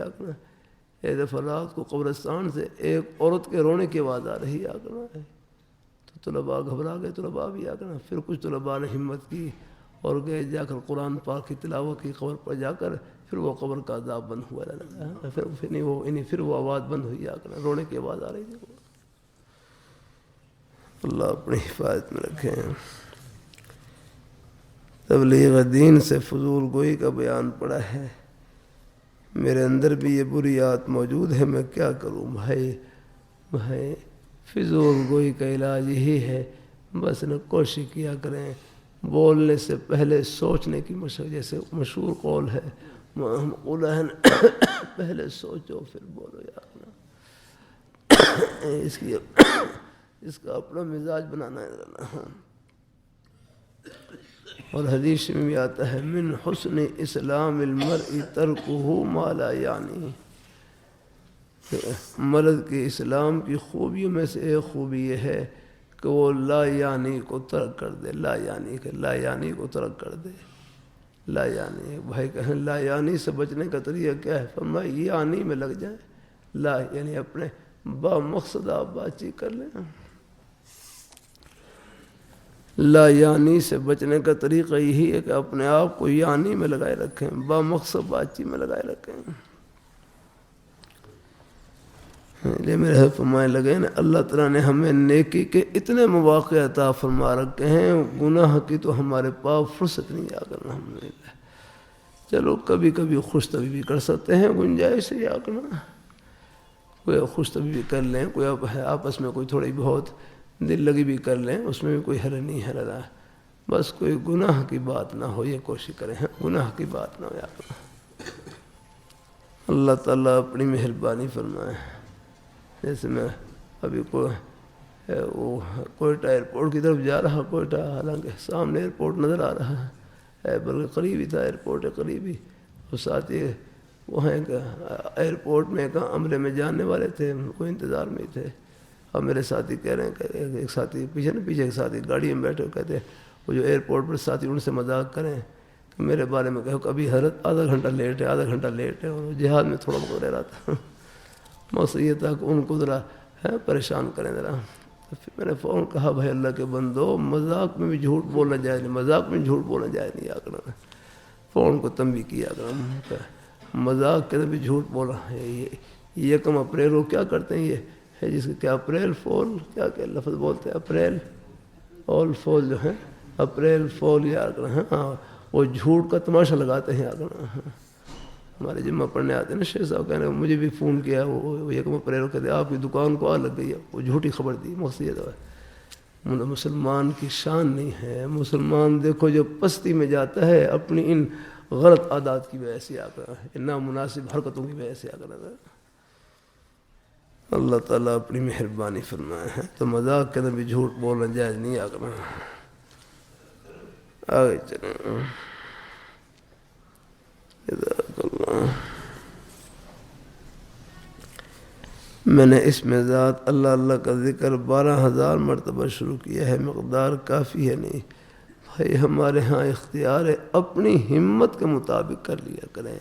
ایک دفعہ رات کو قبرستان سے ایک عورت کے رونے کی آواز آ رہی ہے. تو طلباء گھبرا گئے, طلباء بھی پھر کچھ طلباء نے ہمت کی اور گئے, جا کر قرآن پاک کی تلاوت کی. قبر پر جا کر پھر وہ قبر کا عذاب بند ہوا. پھر وہ آواز بند ہوئی, رونے کی آواز آ رہی تھی. اللہ اپنی حفاظت میں رکھے. تبلیغ دین سے فضول گوئی کا بیان پڑا ہے. میرے اندر بھی یہ بری عادت موجود ہے, میں کیا کروں بھائی. فضول گوئی کا علاج یہی ہے, بس نہ کوشش کیا کریں بولنے سے پہلے سوچنے کی مشق. جیسے مشہور قول ہے پہلے سوچو پھر بولو. اس کا اپنا مزاج بنانا ہے. اور حدیث میں بھی آتا ہے من حسن اسلام المرء ترکہ ما لا یعنی. مرد کے اسلام کی خوبیوں میں سے ایک خوبی یہ ہے کہ وہ لا یعنی کو ترک کر دے، لا یعنی کہ لا یعنی کو ترک کر دے، لا یعنی۔ بھائی کہیں لا یعنی سے بچنے کا طریقہ کیا ہے؟ فرمایا یعنی میں لگ جائیں، لا یعنی اپنے با مقصد آپ بات چیت کر لیں۔ لا یعنی سے بچنے کا طریقہ یہی ہے کہ اپنے آپ کو یعنی میں لگائے رکھیں، با مقصد بات چیت میں لگائے رکھیں۔ یہ میرے حضرت فرمائے لگے نا، اللہ تعالیٰ نے ہمیں نیکی کے اتنے مواقع عطا فرما رکھے ہیں، گناہ کی تو ہمارے پاس فرصت نہیں آ کرنا۔ الحمدللہ چلو کبھی کبھی خوش طبی بھی کر سکتے ہیں، گنجائش ہے یا کرنا، کوئی خوش طبی بھی کر لیں، کوئی آپس میں کوئی تھوڑی بہت دل لگی بھی کر لیں، اس میں بھی کوئی حرج نہیں ہے رہا، بس کوئی گناہ کی بات نہ ہو، یہ کوشش کریں گناہ کی بات نہ ہو یا کرنا۔ اللہ تعالیٰ اپنی مہربانی فرمائے۔ جیسے میں ابھی کوئٹہ ایئرپورٹ کی طرف جا رہا، کوئٹہ حالانکہ سامنے ایئرپورٹ نظر آ رہا ہے بلکہ قریب ہی تھا، ایئرپورٹ ہے قریب ہی، اور ساتھ ہی وہاں ایئرپورٹ میں ایک عملے میں جانے والے تھے، کوئی انتظار میں ہی تھے، اور میرے ساتھی کہہ رہے ہیں کہ ایک ساتھی پیچھے ایک ساتھی گاڑی میں بیٹھے کہتے ہیں وہ جو ایئرپورٹ پر ساتھی ان سے مذاق کریں کہ میرے بارے میں کہو کبھی حضرت آدھا گھنٹہ لیٹ ہے، آدھا گھنٹہ لیٹ ہے، اور جہاد میں تھوڑا بہت رہ رہا تھا، مقصد یہ تھا کہ ان کو ذرا پریشان کریں ذرا۔ تو پھر میں نے فوراً کہا بھائی اللہ کے بندو، مذاق میں بھی جھوٹ بولنا جائز نہیں، مذاق میں جھوٹ بولنا جائز نہیں آ کرنا، فوراً کو تنبیہ کیا کرنا، مذاق کے بھی جھوٹ بولا ہے۔ یہ کم اپریل کو کیا کرتے ہیں، یہ ہے جس کے کیا اپریل فول کیا لفظ بولتے ہیں، اپریل اول فول جو ہے، اپریل فول یا کرنا، ہاں وہ جھوٹ کا تماشا لگاتے ہیں آ کرنا۔ ہمارے جمعہ پڑھنے آتے ہیں نا شیخ صاحب کہنے مجھے بھی فون کیا، وہ یکم اپریل کہتے آپ کی دکان کو آگ لگ گئی ہے، وہ جھوٹی خبر دی، مقصد یہ ہے مسلمان کی شان نہیں ہے۔ مسلمان دیکھو جو پستی میں جاتا ہے اپنی ان غلط عادات کی وجہ سے آ کر، ان نامناسب حرکتوں کی وجہ سے آ کر، اللہ تعالیٰ اپنی مہربانی فرمائے ہیں۔ تو مذاق کے اندر بھی جھوٹ بولنا جائز نہیں آ کرنا۔ آگے چلیں، میں نے اس میں ذات اللہ اللہ کا ذکر 12,000 مرتبہ شروع کیا ہے، مقدار کافی ہے نہیں بھائی، ہمارے ہاں اختیار ہے، اپنی ہمت کے مطابق کر لیا کریں۔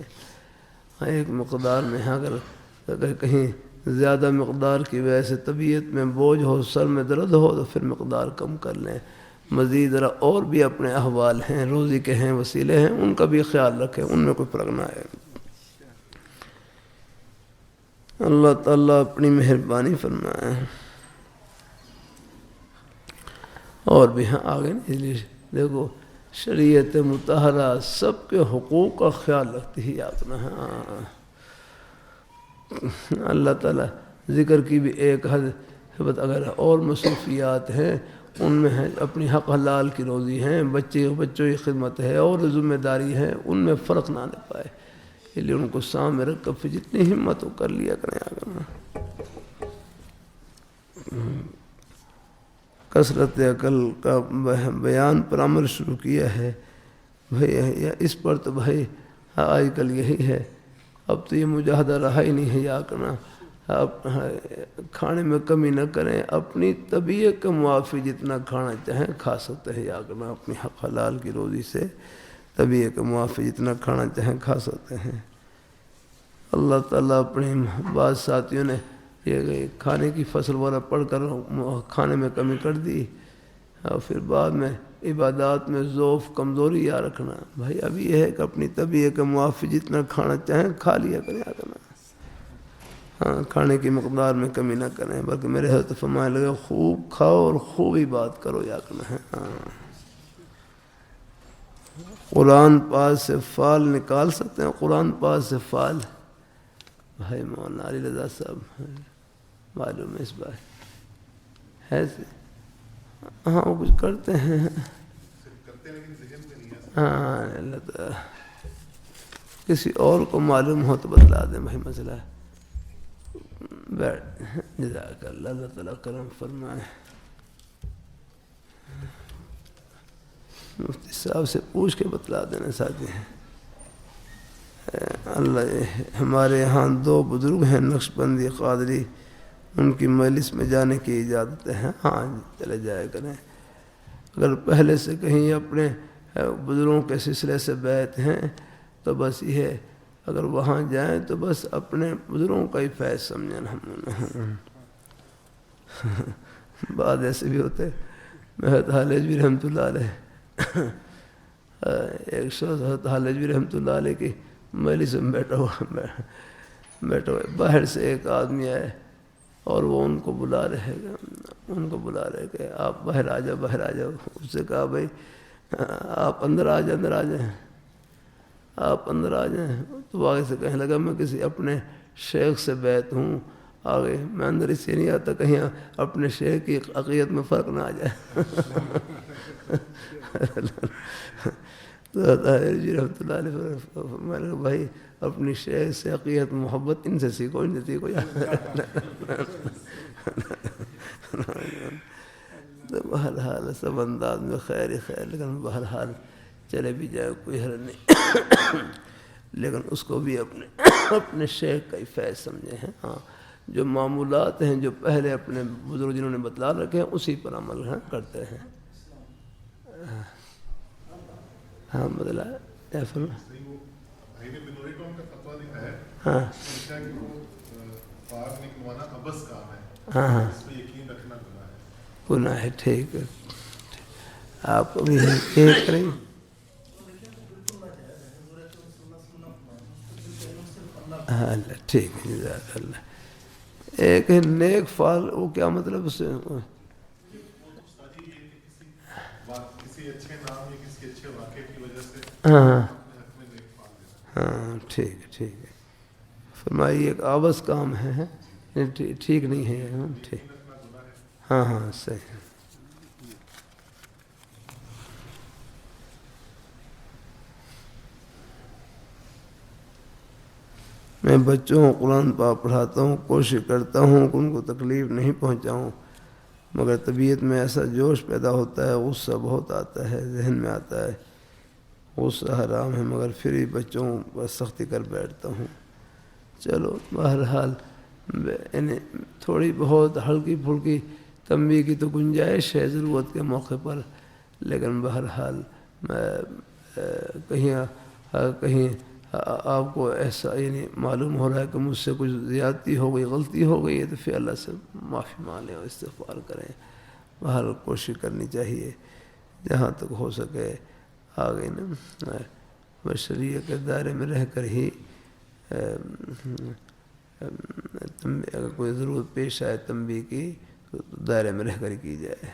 ہاں ایک مقدار میں اگر کہیں زیادہ مقدار کی وجہ سے طبیعت میں بوجھ ہو، سر میں درد ہو، تو پھر مقدار کم کر لیں۔ مزید ذرا اور بھی اپنے احوال ہیں، روزی کے ہیں، وسیلے ہیں، ان کا بھی خیال رکھیں، ان میں کوئی فرق نہ آئے۔ اللہ تعالیٰ اپنی مہربانی فرمائے۔ اور بھی ہاں آگے نہیں، اس لیے دیکھو شریعت مطہرہ سب کے حقوق کا خیال رکھتی ہی اپنا۔ ہاں اللہ تعالیٰ ذکر کی بھی ایک حد، اگر اور مصروفیات ہیں ان میں ہے اپنی حق حلال کی روزی ہیں، بچوں کی خدمت ہے اور ذمہ داری ہے، ان میں فرق نہ آنے پائے، اس لیے ان کو سامنے رکھ کر پھر جتنی ہمت ہو کر لیا کریں آگے۔ کثرت عقل کا بیان پر عمل شروع کیا ہے بھائی، اس پر تو بھائی آج کل یہی ہے، اب تو یہ مجاہدہ رہا ہی نہیں ہے یا کرنا، اب کھانے میں کمی نہ کریں، اپنی طبیعت کے موافق جتنا کھانا چاہیں کھا سکتے ہیں یا کرنا، اپنی حق حلال کی روزی سے طبیعت کے موافق جتنا کھانا چاہیں کھا سکتے ہیں۔ اللہ تعالیٰ اپنے بعض ساتھیوں نے یہ کھانے کی فصل والا پڑھ کر کھانے میں کمی کر دی، اور پھر بعد میں عبادات میں ضعف کمزوری یا رکھنا۔ بھائی اب یہ ہے کہ اپنی طبیعت کے موافق جتنا کھانا چاہیں کھا لیا کریں یا کرنا، ہاں کھانے کی مقدار میں کمی نہ کریں، بلکہ میرے حضرت فرمانے لگے خوب کھاؤ اور خوب ہی بات کرو یا کرنا ہے۔ ہاں قرآن پاک سے فال نکال سکتے ہیں، قرآن پاک سے فال بھائی مولانا علی رضا صاحب معلوم ہے اس بات ہے، ہاں وہ کچھ کرتے ہیں، ہاں اللہ تعالیٰ کسی اور کو معلوم ہو تو بتلا دیں بھائی مسئلہ ہے۔ بیٹھ جزاک اللہ، اللہ تعالیٰ کرم فرمائے۔ مفتی صاحب سے پوچھ کے بتلا دینا ساتھی ہیں۔ اللہ ہمارے یہاں 2 بزرگ ہیں نقش بندی قادری، ان کی مجلس میں جانے کی اجازت ہے؟ ہاں چلے جائے کریں. اگر پہلے سے کہیں اپنے بزرگوں کے سلسلے سے بیعت ہیں تو بس یہ اگر وہاں جائیں تو بس اپنے بزرگوں کا ہی فیض سمجھنا. بعد ایسے بھی ہوتے. حضرت حالج رحمۃ اللہ علیہ ایک شخص حضرت حالج رحمۃ اللہ علیہ کی مجلس میں بیٹھا ہوا باہر سے ایک آدمی آئے اور وہ ان کو بلا رہے کہ آپ باہر آ جاؤ. اس سے کہا بھائی آپ اندر آ جائیں. تو آگے سے کہنے لگا میں کسی اپنے شیخ سے بیعت ہوں. آگے میں اندر اس سے نہیں آتا کہیں اپنے شیخ کی عقیدت میں فرق نہ آ جائے. تو رحمۃ اللہ علیہ میں نے کہا بھائی اپنی شیخ سے عقیدت محبت ان سے سیکھو. تو بہرحال سب انداز میں خیر ہی خیر، لیکن بہرحال چلے بھی جائے کوئی حرج نہیں، لیکن اس کو بھی اپنے شیخ کا ہی فیض سمجھے ہیں. ہاں جو معمولات ہیں جو پہلے اپنے بزرگ جنہوں نے بتلا رکھے ہیں اسی پر عمل کرتے ہیں. ہاں بدلا بھائی نے بنوری قوم کا فتویٰ دیا ہے. ہاں کہ وہ پار نکلوانا ابس کام ہے. ہاں اس پہ یقین رکھنا گناہ ہے. گناہ ہے. ٹھیک ہے آپ ابھی یہ کریں. ہاں اللہ ٹھیک ہے جزاک اللہ. ایک ہے نیک فال، وہ کیا مطلب اس سے؟ کسی اچھے نام یا کسی اچھے واقعے کی وجہ سے ہاں اپنے حق میں نیک فال دینا. ہاں ٹھیک ہے. فرمائیے ایک آبس کام ہے، ٹھیک نہیں ہے. ٹھیک ہاں صحیح ہے. میں بچوں کو قرآن پاک پڑھاتا ہوں، کوشش کرتا ہوں کہ ان کو تکلیف نہیں پہنچاؤں، مگر طبیعت میں ایسا جوش پیدا ہوتا ہے، غصہ بہت آتا ہے، ذہن میں آتا ہے غصہ حرام ہے، مگر پھر بھی بچوں پر سختی کر بیٹھتا ہوں. چلو بہرحال یعنی تھوڑی بہت ہلکی پھلکی تنبیہ کی تو گنجائش ہے ضرورت کے موقع پر، لیکن بہرحال کہیں آپ کو ایسا یعنی معلوم ہو رہا ہے کہ مجھ سے کچھ زیادتی ہو گئی، غلطی ہو گئی ہے، تو پھر اللہ سے معافی مانگیں اور استغفار کریں. بہرحال کوشش کرنی چاہیے جہاں تک ہو سکے آگے بشریت کے دائرے میں رہ کر ہی اگر کوئی ضرورت پیش آئے تنبیہ کی تو دائرے میں رہ کر کی جائے.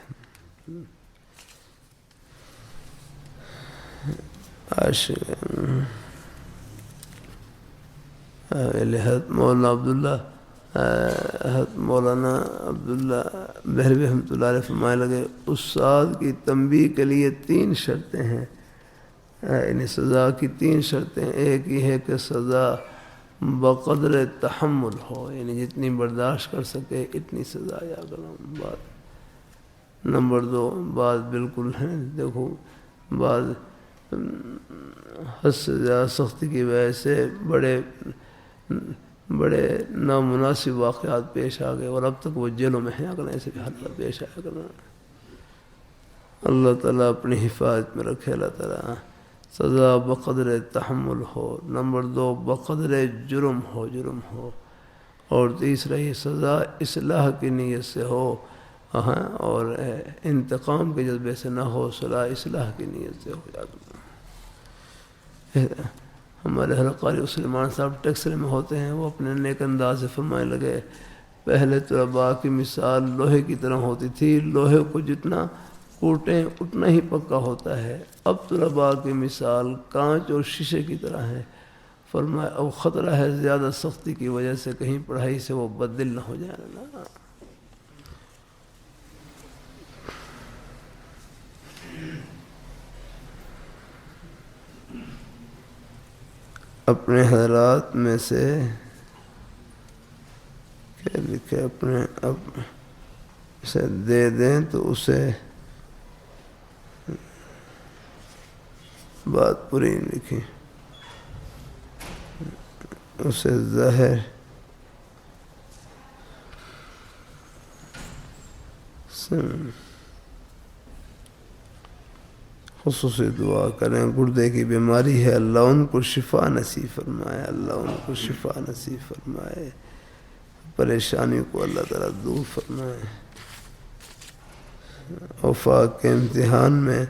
حضرت مولانا عبداللہ بہلوی رحمۃ اللہ علیہ فرمانے لگے استاد کی تنبیہ کے لیے 3 شرطیں ہیں، یعنی سزا کی 3 شرطیں. ایک یہ ہے کہ سزا بقدر تحمل ہو، یعنی جتنی برداشت کر سکے اتنی سزا یا بات. نمبر 2 بات بالکل ہے، دیکھو بعض حد سے زیادہ سختی کی وجہ سے بڑے نامناسب واقعات پیش آ گئے اور اب تک وہ جیلوں میں ہیں. اگر ایسے بھی حالات پیش آیا کرنا، اللہ تعالیٰ اپنی حفاظت میں رکھے. اللہ تعالیٰ سزا بقدر تحمل ہو. نمبر 2 بقدر جرم ہو. اور تیسرا یہ سزا اصلاح کی نیت سے ہو، اور انتقام کے جذبے سے نہ ہو، صلاح اصلاح کی نیت سے ہو. ہمارے حضرت قاری سلیمان صاحب ٹیکسل میں ہوتے ہیں، وہ اپنے نیک انداز سے فرمانے لگے پہلے طلباء کی مثال لوہے کی طرح ہوتی تھی، لوہے کو جتنا کوٹیں اتنا ہی پکا ہوتا ہے. اب طلباء کی مثال کانچ اور شیشے کی طرح ہے. فرمایا اب خطرہ ہے زیادہ سختی کی وجہ سے کہیں پڑھائی سے وہ بددل نہ ہو جائے. نا اپنے حضرات میں سے کیا لکھے اپنے اسے دے دیں تو اسے بات پوری نہیں لکھی، اسے زہر خصوصی دعا کریں، گردے کی بیماری ہے، اللہ ان کو شفا نصیب فرمائے، اللہ ان کو شفا نصیب فرمائے، پریشانی کو اللہ تعالیٰ دور فرمائے۔ وفاق کے امتحان میں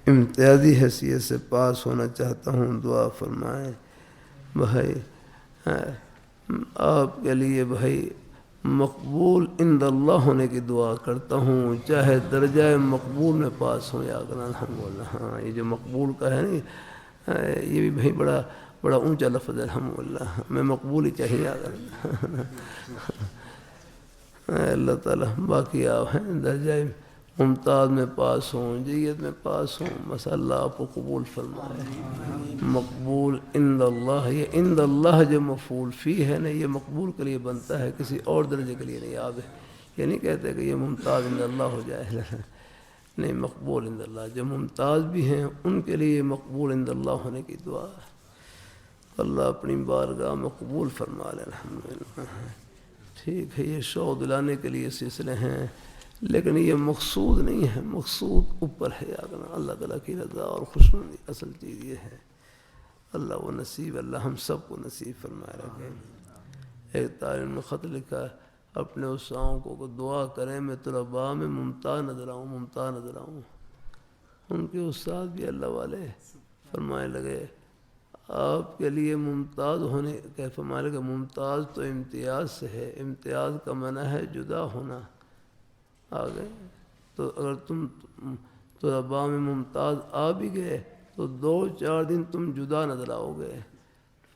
امتیازی حیثیت سے پاس ہونا چاہتا ہوں، دعا فرمائیں۔ بھائی آپ کے لیے بھائی مقبول عند اللہ ہونے کی دعا کرتا ہوں، چاہے درجہ مقبول میں پاس ہوں یا اگر الحمدللہ۔ ہاں یہ جو مقبول کا ہے نا، یہ بھی بھائی بڑا اونچا لفظ ہے، الحمدللہ میں مقبول ہی چاہیے اگر اللہ تعالیٰ۔ باقی آپ ہیں درجہ ممتاز میں پاس ہوں، جیت میں پاس ہوں، بس اللہ آپ کو قبول فرمائے۔ مقبول عند اللہ، یہ عند اللہ جو مفعول فی ہے نا، یہ مقبول کے لیے بنتا ہے، کسی اور درجے کے لیے نہیں۔ آپ یہ نہیں کہتے کہ یہ ممتاز عند اللہ ہو جائے، نہیں، مقبول عند اللہ۔ جو ممتاز بھی ہیں ان کے لیے مقبول عند اللہ ہونے کی دعا ہے، اللہ اپنی بارگاہ میں قبول فرما لے، الحمدللہ۔ ٹھیک ہے، یہ شوق دلانے کے لیے سلسلے ہیں، لیکن یہ مقصود نہیں ہے، مقصود اوپر ہے، اللہ تعالیٰ کی رضا اور خوشنودی اصل چیز یہ ہے۔ اللہ وہ نصیب، اللہ ہم سب کو نصیب فرمائے رکھے۔ ایک طالب نے خط لکھا، اپنے استاذوں کو دعا کریں میں طلباء میں ممتاز نظر آؤں، ممتاز نظر آؤں۔ ان کے استاد بھی اللہ والے فرمائے لگے آپ کے لیے ممتاز ہونے کہ فرمائے لگے ممتاز تو امتیاز سے ہے، امتیاز کا معنی ہے جدا ہونا۔ آگے تو اگر تم طلباء میں ممتاز آ بھی گئے تو 2-4 دن تم جدا نظر آؤ گے۔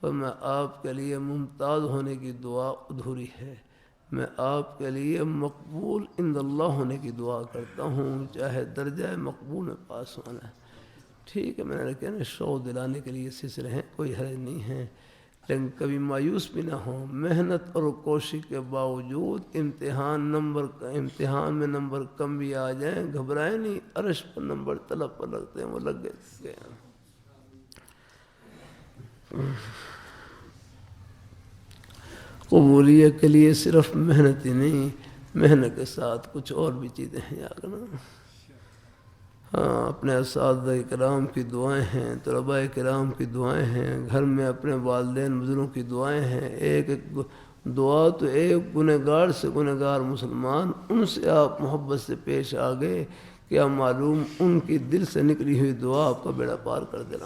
میں آپ کے لیے ممتاز ہونے کی دعا ادھوری ہے، میں آپ کے لیے مقبول عند اللہ ہونے کی دعا کرتا ہوں، چاہے درجہ مقبول میں پاس ہونا ہے۔ ٹھیک ہے، میں نے کہنا شوق دلانے کے لیے سلسلے ہیں، کوئی حرج نہیں ہے، لیکن کبھی مایوس بھی نہ ہوں۔ محنت اور کوشش کے باوجود امتحان میں نمبر کم بھی آ جائیں، گھبرائیں نہیں، عرش پر نمبر طلب پر لگتے ہیں، وہ لگ گئے۔ قبولیت کے لیے صرف محنت ہی نہیں، محنت کے ساتھ کچھ اور بھی چیزیں ہیں یاد رکھنا۔ ہاں، اپنے اساتذہ کرام کی دعائیں ہیں، طلباء کرام کی دعائیں ہیں، گھر میں اپنے والدین بزرگوں کی دعائیں ہیں۔ ایک دعا تو ایک گنہگار سے گنہگار مسلمان، ان سے آپ محبت سے پیش آ گئے، کیا معلوم ان کی دل سے نکلی ہوئی دعا آپ کا بیڑا پار کر دے۔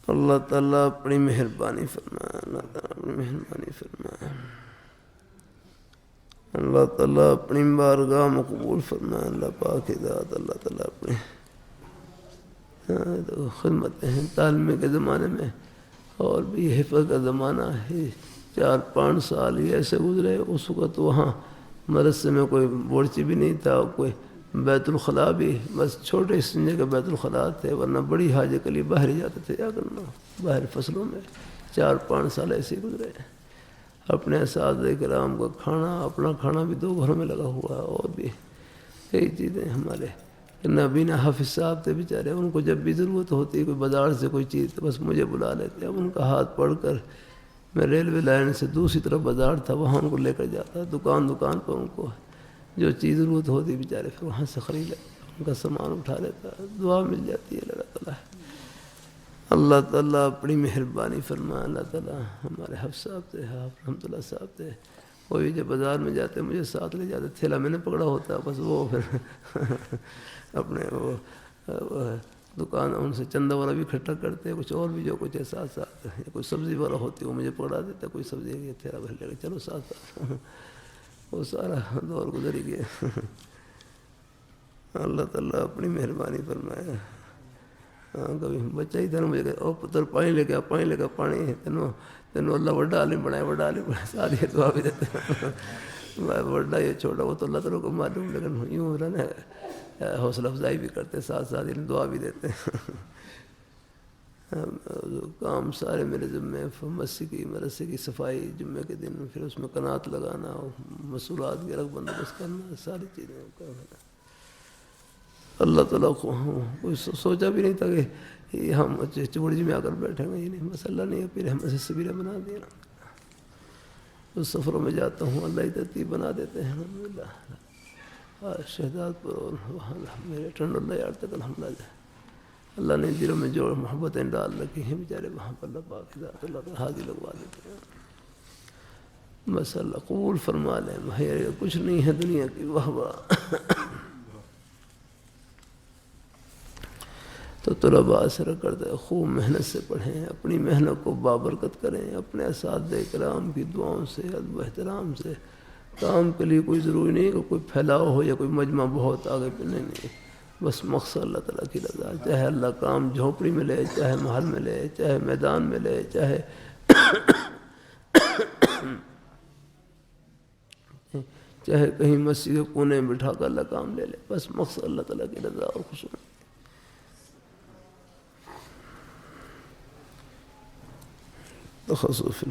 اللہ تعالیٰ اپنی مہربانی فرمائے، اللہ تعالیٰ اپنی مہربانی فرمائے، اللہ تعالیٰ اپنی بارگاہ مقبول فرمائے۔ اللہ پاک ذات اللہ تعالیٰ اپنی خدمتیں ہیں۔ تعلیم کے زمانے میں اور بھی حفظ کا زمانہ ہے، 4-5 سال ہی ایسے گزرے۔ اس وقت وہاں مدرسے میں کوئی بورچی بھی نہیں تھا، کوئی بیت الخلاء بھی بس چھوٹے سنجے کے بیت الخلاء تھے، ورنہ بڑی حاجت کے لیے باہر ہی جاتے تھے یا کرنا باہر فصلوں میں۔ 4-5 سال ایسے ہی گزرے۔ اپنے اساتذہ کرام کا کھانا، اپنا کھانا بھی 2 گھروں میں لگا ہوا ہے، اور بھی کئی چیزیں ہمارے نبینا حافظ صاحب تھے بیچارے، ان کو جب بھی ضرورت ہوتی کوئی بازار سے کوئی چیز تو بس مجھے بلا لیتے۔ اب ان کا ہاتھ پڑھ کر میں ریلوے لائن سے دوسری طرف بازار تھا، وہاں ان کو لے کر جاتا، دکان پر ان کو جو چیز ضرورت ہوتی بیچارے پھر وہاں سے خرید لیتا، ان کا سامان اٹھا لیتا، دعا مل جاتی ہے اللہ تعالیٰ۔ اللہ تعالیٰ اپنی مہربانی فرمائے۔ اللہ تعالیٰ ہمارے حافظ صاحب تھے، رحمۃ اللہ صاحب تھے، وہ بھی جب بازار میں جاتے مجھے ساتھ لے جاتے، تھیلا میں نے پکڑا ہوتا، بس وہ پھر اپنے وہ دکان ان سے چندہ والا بھی اکٹھا کرتے، کچھ اور بھی جو کچھ ہے ساتھ ساتھ، کوئی سبزی والا ہوتی وہ مجھے پکڑا دیتا، کوئی سبزی تھیلا بھر لے گا، چلو ساتھ ساتھ، وہ سارا دور گزر ہی گیا۔ اللہ تعالیٰ اپنی مہربانی فرمائے۔ کبھی بچہ ہی تھا نا، مجھے کہ او پتر پانی لے کے پانی لے کے پانی تینوں اللہ وڈا عالم بنائے، وڈا عالم بنائے، ساری دعا بھی دیتے ہیں، وڈا یہ چھوٹا وہ تو اللہ تعالیٰ کو معلوم، لیکن یوں رہنا حوصلہ افزائی بھی کرتے، ساتھ ساتھ دعا بھی دیتے ہیں۔ کام سارے میرے ذمے، مدرسے کی صفائی جمعے کے دن، پھر اس میں قناعت لگانا، مسئولات کے رکھ بندوبست کرنا، ساری چیزیں کرنا۔ اللہ تعالیٰ کو کوئی سوچا بھی نہیں تھا کہ ہم چبڑی میں آ کر بیٹھیں گے، یہ نہیں، بس اللہ نے اپنی رحمت سے سبیلہ بنا دیا۔ اس سفروں میں جاتا ہوں اللہ ہی ترتیب بنا دیتے ہیں الحمدللہ. شہداد پر اور وہاں میرے ٹھنڈ اللہ یار تک الحمدللہ اللہ نے دلوں میں جو محبتیں ڈال رکھی ہیں بیچارے وہاں پر اللہ پاک ذات اللہ کا حاضر لگوا دیتے ہیں. بس اللہ قبول فرما لیں بھائی کچھ نہیں ہے دنیا کی واہ واہ. تو طلباء اثر کرتے خوب محنت سے پڑھیں اپنی محنت کو بابرکت کریں اپنے اساتذہ کرام کی دعاؤں سے ادب و احترام سے. کام کے لیے کوئی ضروری نہیں کہ کوئی پھیلاؤ ہو یا کوئی مجمع بہت آگے پہ نہیں. بس مقصد اللہ تعالیٰ کی رضا. چاہے اللہ کام جھونپڑی میں لے چاہے محل میں لے چاہے میدان میں لے چاہے چاہے کہیں مسجد کے کونے میں بٹھا کر اللہ کام لے لے. بس مقصد اللہ تعالیٰ کی رضا اور خوشی. تخصص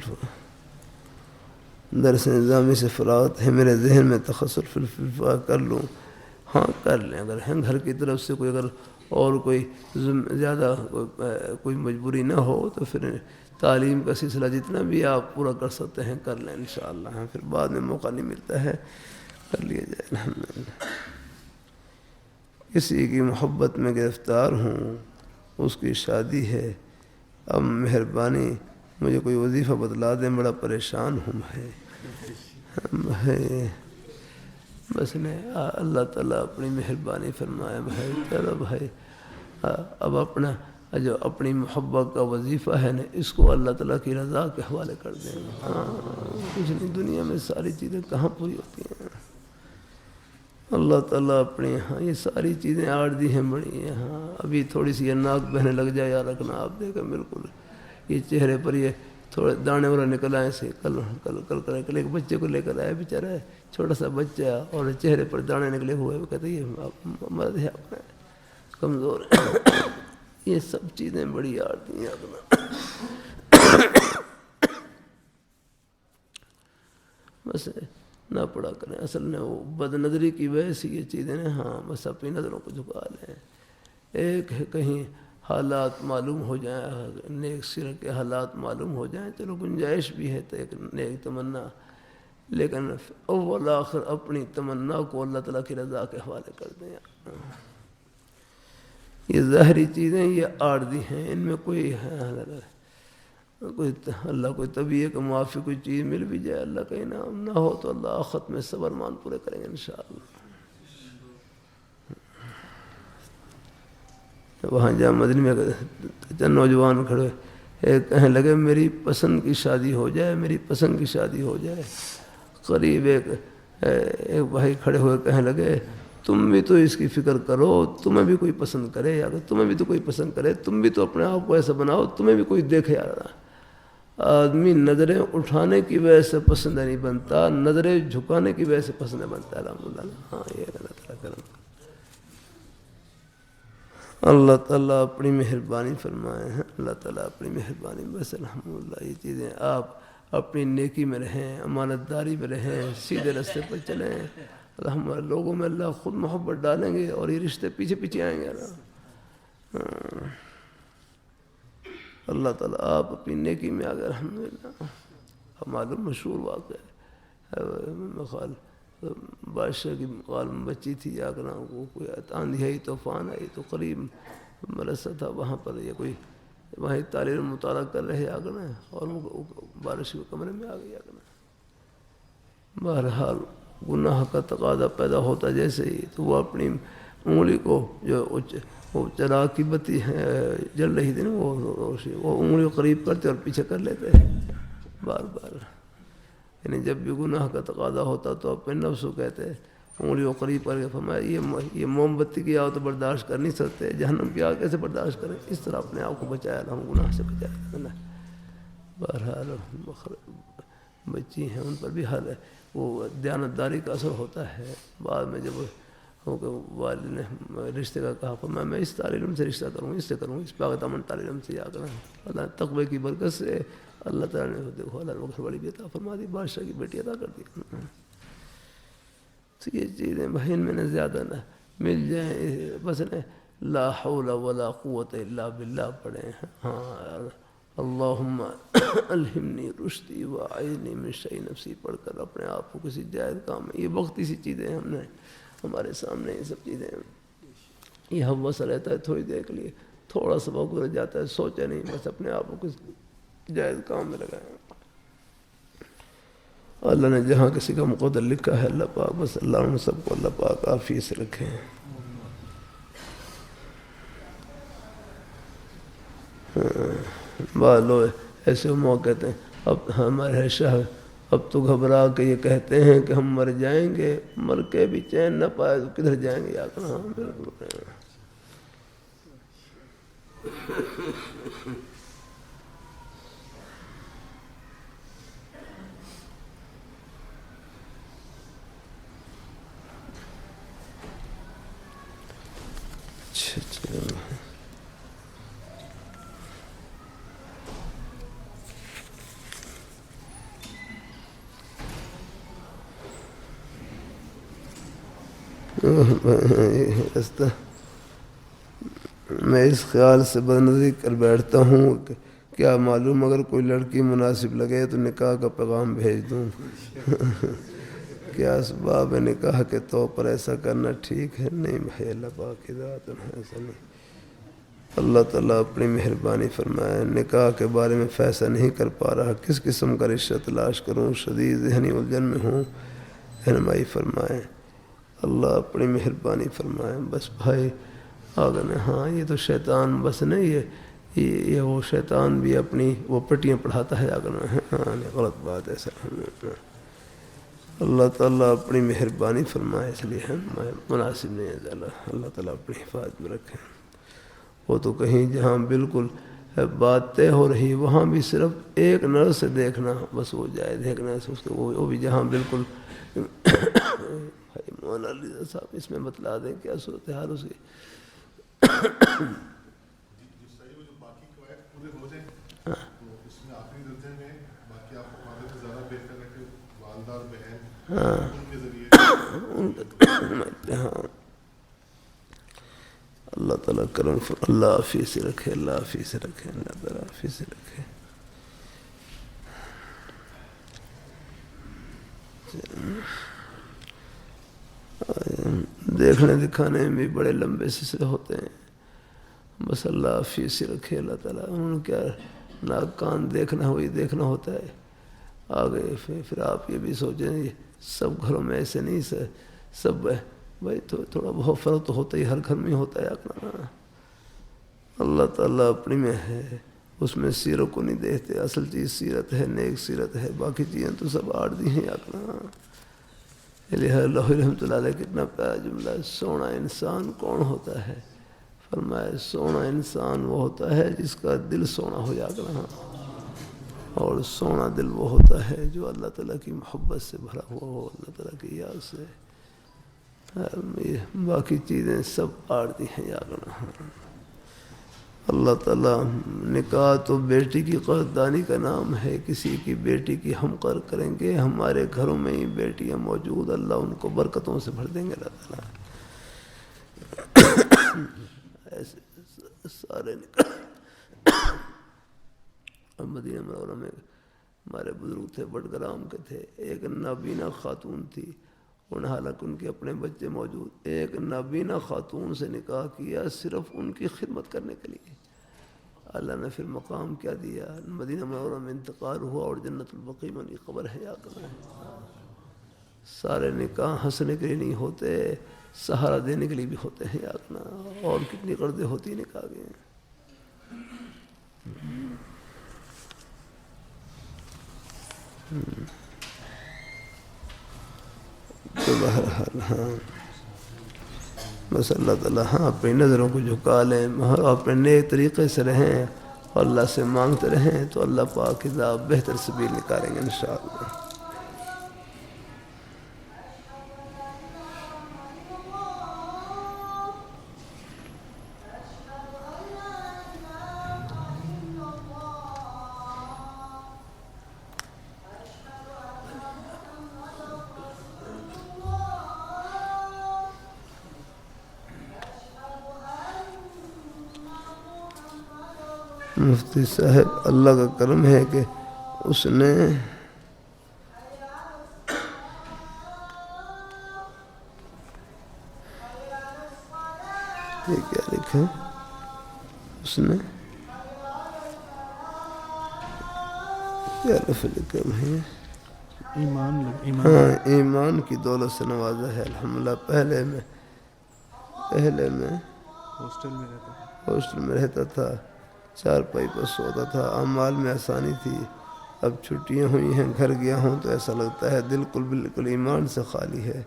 درس نظامی سے فراغت ہے میرے ذہن میں تخصص فی الفقہ کر لوں. ہاں کر لیں اگر ہیں گھر کی طرف سے کوئی اگر اور کوئی زیادہ کوئی مجبوری نہ ہو تو پھر تعلیم کا سلسلہ جتنا بھی آپ پورا کر سکتے ہیں کر لیں انشاءاللہ. پھر بعد میں موقع نہیں ملتا ہے کر لیا جائے الحمدللہ. کسی کی محبت میں گرفتار ہوں اس کی شادی ہے اب مہربانی مجھے کوئی وظیفہ بتلا دیں بڑا پریشان ہوں بھائی. بس نہیں اللہ تعالیٰ اپنی مہربانی فرمائے بھائی. چلو بھائی اب اپنا جو اپنی محبت کا وظیفہ ہے نا اس کو اللہ تعالیٰ کی رضا کے حوالے کر دیں. ہاں کچھ نہیں دنیا میں ساری چیزیں کہاں پوری ہوتی ہیں. اللہ تعالیٰ اپنے ہاں یہ ساری چیزیں عارضی ہیں بڑی ہیں. ہاں ابھی تھوڑی سی ناک بہنے لگ جائے یا رکھنا آپ دیکھیں بالکل یہ چہرے پر یہ تھوڑے دانے والا نکل آئے سے کل ایک بچے کو لے کر آئے بیچارہ چھوٹا سا بچہ اور چہرے پر دانے نکلے ہوئے وہ کہتے یہ مرد ہے اپنا کمزور یہ سب چیزیں بڑی عارضی ہیں اپنا. بس نہ پڑا کریں اصل میں وہ بد نظری کی وجہ سے یہ چیزیں ہاں بس اپنی نظروں کو جھکا لیں. ایک ہے کہیں حالات معلوم ہو جائیں نیک سر کے حالات معلوم ہو جائیں چلو گنجائش بھی ہے تو ایک نیک تمنا لیکن اول آخر اپنی تمنا کو اللہ تعالیٰ کی رضا کے حوالے کر دیں. یہ ظاہری چیزیں یہ عارضی ہیں ان میں کوئی اللہ کوئی طبیعت کا معافی کوئی چیز مل بھی جائے اللہ کا انعام نہ ہو تو اللہ آخرت میں صبر مان پورے کریں گے انشاءاللہ. وہاں جہاں مدنی میں چند نوجوان کھڑے ایک کہنے لگے میری پسند کی شادی ہو جائے میری پسند کی شادی ہو جائے. قریب ایک بھائی کھڑے ہوئے کہنے لگے تم بھی تو اس کی فکر کرو تمہیں بھی کوئی پسند کرے اگر تمہیں بھی تو کوئی پسند کرے تم بھی تو اپنے آپ کو ایسا بناؤ تمہیں بھی کوئی دیکھے. یار آدمی نظریں اٹھانے کی وجہ سے پسند نہیں بنتا نظریں جھکانے کی وجہ سے پسند بنتا ہے. الحمدللہ. ہاں یہ اللہ تعالیٰ کرم اللہ تعالیٰ اپنی مہربانی فرمائے ہیں. اللہ تعالیٰ اپنی مہربانی بس الحمدللہ. یہ چیزیں آپ اپنی نیکی میں رہیں امانت داری میں رہیں سیدھے راستے پر چلیں الحمدللہ. لوگوں میں اللہ خود محبت ڈالیں گے اور یہ رشتے پیچھے پیچھے آئیں گے. اللہ تعالیٰ آپ اپنی نیکی میں آ گئے الحمدللہ. معلوم مشہور واقعہ ہے بادشاہ کی غالب بچی تھی یا کرنا وہ کوئی آندھی آئی طوفان آئی تو قریب مدرسہ تھا وہاں پر یہ کوئی وہیں تعلیم مطالعہ کر رہے آ کرنا اور وہ بارش کے کمرے میں آ گئی آ کرنا. بہرحال گناہ کا تقاضا پیدا ہوتا جیسے ہی تو وہ اپنی انگلی کو جو وہ چراغ کی بتی جل رہی تھی نا وہ انگلی کو قریب کرتے اور پیچھے کر لیتے بار بار. یعنی جب بھی گناہ کا تقاضا ہوتا تو اپنے نفس کو کہتے انگلی کو قریب کر کے فرمایا یہ موم بتی کی آگ تو برداشت کر نہیں سکتے جہنم کی آگ کیسے برداشت کریں. اس طرح اپنے آپ کو بچایا ہم گناہ سے بچایا. بہرحال بچی ہیں ان پر بھی حل ہے وہ دیانتداری کا اثر ہوتا ہے. بعد میں جب والد نے رشتے کا کہا فرمایا میں اس تعلیم سے رشتہ کروں اس سے کروں اس پاک دامن تعلیم سے یا کروں. اللہ تقوی کی برکت سے اللہ تعالیٰ نے دیکھو اللہ نے گھر والی بھی عطا فرما دی بادشاہ کی بیٹی عطا کر دی. تو یہ چیزیں بہن میں نے زیادہ نہ مل جائیں بس نے لا حول ولا قوت الا باللہ پڑھیں. ہاں اللہم الہمنی رشدی واعذنی من شر نفسی پڑھ کر اپنے آپ کو کسی جائز کام میں، یہ وقتی سی چیزیں ہم نے ہمارے سامنے یہ سب چیزیں یہ ہوس رہتا ہے تھوڑی دیر کے لیے، تھوڑا سا وقت گزر جاتا ہے، سوچے نہیں، بس اپنے آپ کو کسی جائز کام میں لگائیں۔ اللہ نے جہاں کسی کا مقدر لکھا ہے اللہ پاک بس اللہ ان سب کو اللہ پاک عافیت سے رکھیں۔ بعض لوگ ایسے موقع کہتے ہیں اب ہمارے شاہ اب تو گھبرا کے یہ کہتے ہیں کہ ہم مر جائیں گے، مر کے بھی چین نہ پائے تو کدھر جائیں گے یا کہاں؟ بالکل میں اس خیال سے بدنظری کر بیٹھتا ہوں کہ کیا معلوم اگر کوئی لڑکی مناسب لگے تو نکاح کا پیغام بھیج دوں۔ کیا اسباب ہے نکاح کے طور پر ایسا کرنا ٹھیک ہے؟ نہیں بھائی، اللہ پاک کی ذات ہے، ایسا نہیں۔ اللہ تعالیٰ اپنی مہربانی فرمائے، نکاح کے بارے میں فیصلہ نہیں کر پا رہا، کس قسم کا رشتہ تلاش کروں، شدید ذہنی الجھن میں ہوں، رہنمائی فرمائیں، اللہ اپنی مہربانی فرمائے۔ بس بھائی آگے ہاں یہ تو شیطان بس نہیں، یہ وہ شیطان بھی اپنی وہ پٹیاں پڑھاتا ہے آگے ہاں غلط بات ہے سر۔ اللہ تعالیٰ اپنی مہربانی فرمائے، اس لیے مناسب نہیں ہے، اللہ تعالیٰ اپنی حفاظت میں رکھے۔ وہ تو کہیں جہاں بالکل بات طے ہو رہی وہاں بھی صرف ایک نظر سے دیکھنا بس وہ جائے، دیکھنا سے اس کو وہ بھی جہاں بالکل بھائی مولانا علی صاحب اس میں بتلا دیں کیا صورتحال اس کی۔ ہاں اللہ تعالیٰ کرم اللہ حافظ سے رکھے، اللہ حافظ سے رکھے، اللہ تعالیٰ حافظ سے رکھے۔ دیکھنے دکھانے میں بھی بڑے لمبے سلسلے ہوتے ہیں، بس اللہ حافظ سے رکھے اللہ تعالیٰ۔ انہوں نے کیا ناک کان دیکھنا وہی دیکھنا ہوتا ہے آگے، پھر آپ یہ بھی سوچیں سب گھروں میں ایسے نہیں سب بھائی تو تھوڑا بہت فرق تو ہوتا ہی، ہر گھر میں ہوتا ہے اپنا۔ اللہ تعالیٰ اپنی میں ہے، اس میں سیرت کو نہیں دیکھتے، اصل چیز سیرت ہے، نیک سیرت ہے، باقی چیزیں تو سب عارضی ہیں اپنا۔ اللہ رحمۃ اللہ علیہ کتنا پیارا جملہ ہے، سونا انسان کون ہوتا ہے؟ فرمایا سونا انسان وہ ہوتا ہے جس کا دل سونا ہو جاتا، اور سونا دل وہ ہوتا ہے جو اللہ تعالیٰ کی محبت سے بھرا ہوا ہو، اللہ تعالیٰ کی یاد سے۔ باقی چیزیں سب عارضی ہیں یاد رکھنا۔ اللہ تعالیٰ نکاح تو بیٹی کی قدردانی کا نام ہے، کسی کی بیٹی کی ہم قدر کریں گے، ہمارے گھروں میں ہی بیٹیاں موجود، اللہ ان کو برکتوں سے بھر دیں گے اللہ تعالیٰ۔ ایسے سارے نکاح مدینہ منورہ میں ہمارے بزرگ تھے، بٹگرام کے تھے، ایک نابینا خاتون تھی، انہیں حالانکہ ان کے اپنے بچے موجود، ایک نابینا خاتون سے نکاح کیا صرف ان کی خدمت کرنے کے لیے۔ اللہ نے پھر مقام کیا دیا، مدینہ منورہ میں انتقال ہوا اور جنت البقیع میں ان کی قبر ہے یاد کرنا۔ سارے نکاح ہنسنے کے لیے نہیں ہوتے، سہارا دینے کے لیے بھی ہوتے ہیں یاد کرنا، اور کتنی قرضیں ہوتی ہیں نکاح کے۔ تو بہرحال ہاں بس اللہ تعالیٰ ہاں اپنی نظروں کو جھکا لیں، اپنے نیک طریقے سے رہیں اور اللہ سے مانگتے رہیں تو اللہ پاک کی بہتر سبیل نکالیں گے انشاءاللہ۔ مفتی صاحب اللہ کا کرم ہے کہ اس نے یہ کیا لکھا اس نے کیا لفظ لکھا بھائی ہاں ایمان کی دولت سے نوازا ہے الحمدللہ۔ پہلے میں ہاسٹل میں رہتا تھا، چارپائی پر سوتا تھا، اعمال میں آسانی تھی۔ اب چھٹیاں ہوئی ہیں، گھر گیا ہوں تو ایسا لگتا ہے دل بالکل ایمان سے خالی ہے۔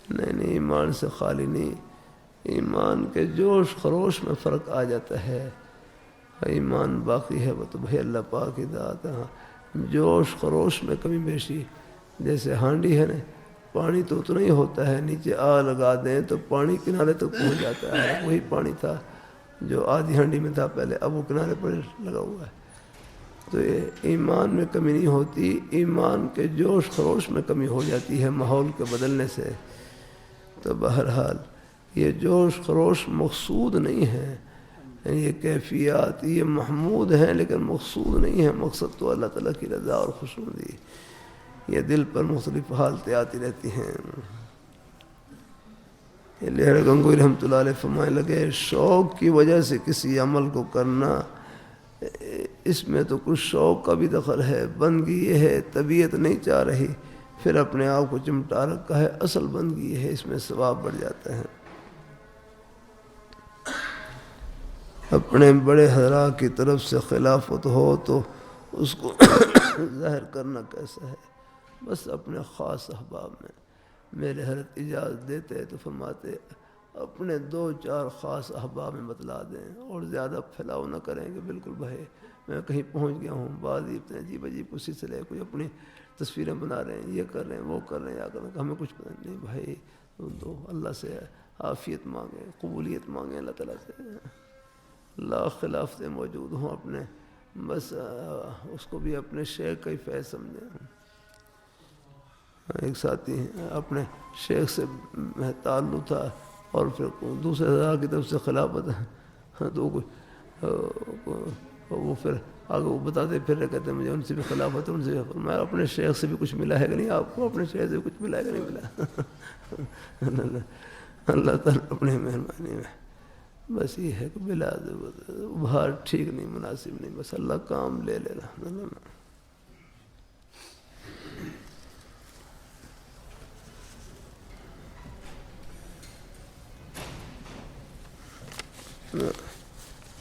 نہیں ایمان سے خالی نہیں، ایمان کے جوش خروش میں فرق آ جاتا ہے۔ ایمان باقی ہے وہ تو بھائی اللہ پاک کی ذات ہے۔ جوش خروش میں کمی بیشی، جیسے ہانڈی ہے نا، پانی تو اتنا ہی ہوتا ہے، نیچے آگ لگا دیں تو پانی کنارے تک پہنچ جاتا ہے۔ وہی پانی تھا جو آدھی ہانڈی میں تھا پہلے، اب وہ کنارے پر لگا ہوا ہے۔ تو یہ ایمان میں کمی نہیں ہوتی، ایمان کے جوش خروش میں کمی ہو جاتی ہے ماحول کے بدلنے سے۔ تو بہرحال یہ جوش خروش مقصود نہیں ہے، یہ کیفیات یہ محمود ہیں لیکن مقصود نہیں ہے۔ مقصد تو اللہ تعالیٰ کی رضا اور خوشنودی، یہ دل پر مختلف حالتیں آتی رہتی ہیں۔ لہر گنگوئی رحمۃ اللہ علیہ فرمانے لگے شوق کی وجہ سے کسی عمل کو کرنا، اس میں تو کچھ شوق کا بھی دخل ہے۔ بندگی یہ ہے طبیعت نہیں چاہ رہی، پھر اپنے آپ کو چمٹا رکھا ہے، اصل بندگی یہ ہے، اس میں ثواب بڑھ جاتا ہے۔ اپنے بڑے حضرات کی طرف سے خلافت ہو تو اس کو ظاہر کرنا کیسا ہے؟ بس اپنے خاص احباب میں۔ میرے حضرت اجازت دیتے تو فرماتے اپنے 2-4 خاص احباب میں بتلا دیں اور زیادہ پھیلاؤ نہ کریں کہ بالکل بھائی میں کہیں پہنچ گیا ہوں۔ بعض اتنے عجیب کچھ سلسلے کوئی اپنی تصویریں بنا رہے ہیں، یہ کر رہے ہیں، وہ کر رہے ہیں، یا کر رہے ہیں، ہمیں کچھ پتہ نہیں۔ بھائی تو اللہ سے عافیت مانگیں، قبولیت مانگیں اللہ تعالیٰ سے۔ اللہ خلافتیں موجود ہوں اپنے، بس اس کو بھی اپنے شیخ کا ہی فیض سمجھیں۔ ایک ساتھی اپنے شیخ سے تعلق تھا اور پھر دوسرے حضرات کی طرف سے خلافت تو وہ پھر آگے وہ بتاتے پھر رہے، کہتے ہیں مجھے ان سے بھی خلافت ہے، ان سے بھی۔ میں اپنے شیخ سے بھی کچھ ملا ہے کہ نہیں آپ کو؟ اپنے شیخ سے بھی کچھ ملا ہے کہ نہیں ملا؟ اللہ تعالیٰ اپنی مہربانی میں بس یہ ہے کہ بلا ابھار ٹھیک نہیں، مناسب نہیں، بس اللہ کام لے لینا۔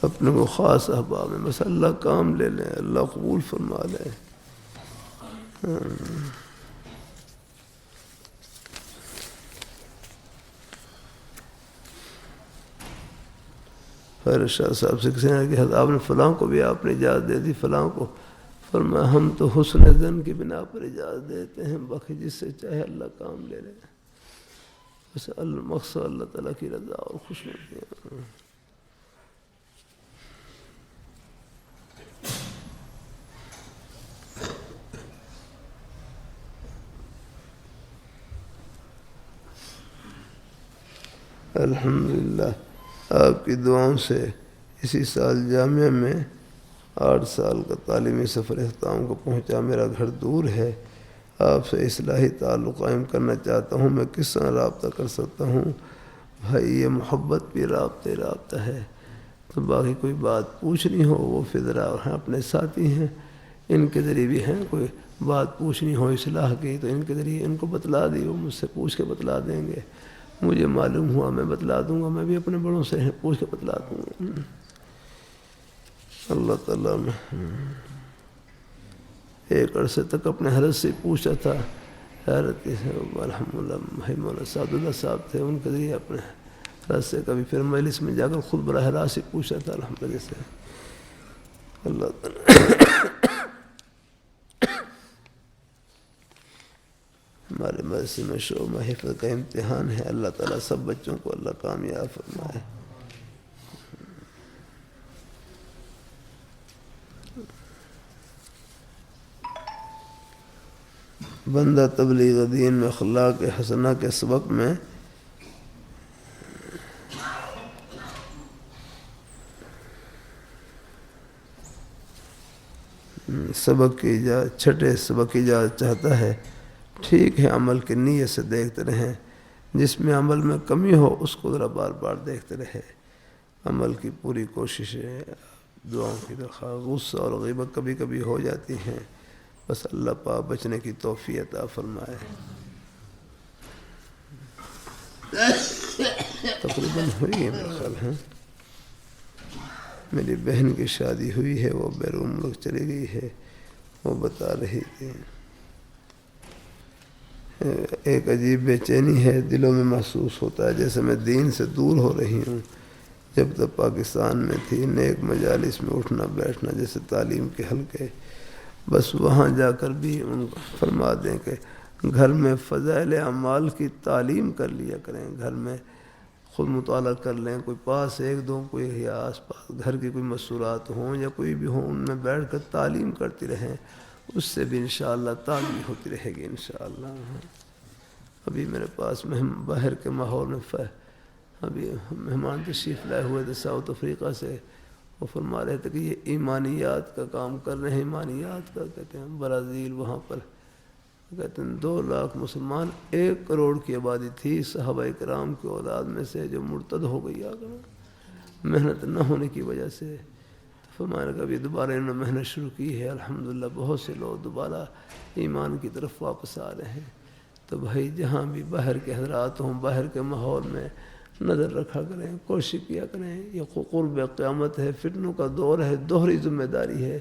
اپنے وہ خاص احباب میں بس اللہ کام لے لیں، اللہ قبول فرما لے۔ خیر شاہ صاحب سے کسی نے کہا آپ نے فلاں کو بھی آپ نے اجازت دے دی، فلاں کو؟ فرمایا ہم تو حسن ظن کی بنا پر اجازت دیتے ہیں، باقی جس سے چاہے اللہ کام لے لے، بس المقصد اللہ تعالیٰ کی رضا اور خوشنودی۔ الحمدللہ آپ کی دعاؤں سے اسی سال جامعہ میں 8 سال کا تعلیمی سفر اختتام کو پہنچا۔ میرا گھر دور ہے، آپ سے اصلاحی تعلق قائم کرنا چاہتا ہوں، میں کس طرح رابطہ کر سکتا ہوں؟ بھائی یہ محبت بھی رابطہ ہے، تو باقی کوئی بات پوچھنی ہو وہ فضرا ہیں، اپنے ساتھی ہیں، ان کے ذریعے بھی ہیں، کوئی بات پوچھنی ہو اصلاح کی تو ان کے ذریعے ان کو بتلا دی، وہ مجھ سے پوچھ کے بتلا دیں گے۔ مجھے معلوم ہوا میں بتلا دوں گا، میں بھی اپنے بڑوں سے پوچھ کے بتلا دوں گا۔ اللہ تعالیٰ میں ایک عرصے تک اپنے حضرت سے پوچھا تھا، حضرت الحمدللہ بھائی مولانا سعد اللہ صاحب تھے، ان کے ذریعے اپنے حضرت سے کبھی پھر مجلس میں جا کر خود براہ راست سے پوچھا تھا الحمدللہ سے۔ اللہ تعالیٰ ہمارے مدرسے میں شعبہ حفظ کا امتحان ہے، اللہ تعالیٰ سب بچوں کو اللہ کامیاب فرمائے۔ بندہ تبلیغ دین میں اخلاق حسنہ کے سبق میں سبق کی اجازت، چھٹے سبق کی اجازت چاہتا ہے۔ ٹھیک ہے، عمل کی نیت سے دیکھتے رہیں، جس میں عمل میں کمی ہو اس کو ذرا بار بار دیکھتے رہے۔ عمل کی پوری کوشش ہے، دعاؤں کی درخواست۔ غصہ اور غیبت کبھی کبھی ہو جاتی ہیں، بس اللہ پاک بچنے کی توفیق عطا فرمائے۔ تقریباً ہوئی ہے میرا خیال ہے۔ میری بہن کی شادی ہوئی ہے، وہ بیرون ملک چلی گئی ہے، وہ بتا رہی تھی۔ ایک عجیب بے چینی ہے دلوں میں محسوس ہوتا ہے، جیسے میں دین سے دور ہو رہی ہوں۔ جب تک پاکستان میں تھی، نیک مجالس میں اٹھنا بیٹھنا، جیسے تعلیم کے حلقے، بس وہاں جا کر بھی ان کو فرما دیں کہ گھر میں فضائل اعمال کی تعلیم کر لیا کریں، گھر میں خود مطالعہ کر لیں، کوئی پاس ایک دو کوئی یا آس پاس گھر کی کوئی مسورات ہوں یا کوئی بھی ہوں، ان میں بیٹھ کر تعلیم کرتی رہیں، اس سے بھی انشاءاللہ تعلیم ہوتی رہے گی انشاءاللہ۔ ابھی میرے پاس باہر کے ماحول میں ابھی مہمان تشریف لائے ہوئے تھے ساؤتھ افریقہ سے، وہ فرما رہے تھے کہ یہ ایمانیات کا کام کر رہے ہیں، ایمانیات کا کہتے ہیں برازیل، وہاں پر کہتے ہیں 2 لاکھ مسلمان، 1 کروڑ کی آبادی تھی صحابہ کرام کی اولاد میں سے جو مرتد ہو گئی محنت نہ ہونے کی وجہ سے۔ تو فرمایا کہ ابھی دوبارہ انہوں نے محنت شروع کی ہے، الحمدللہ بہت سے لوگ دوبارہ ایمان کی طرف واپس آ رہے ہیں۔ تو بھائی جہاں بھی باہر کے حضرات ہوں، باہر کے ماحول میں نظر رکھا کریں، کوشش کیا کریں۔ یہ قرب قیامت ہے، فتنوں کا دور ہے، دوہری ذمہ داری ہے،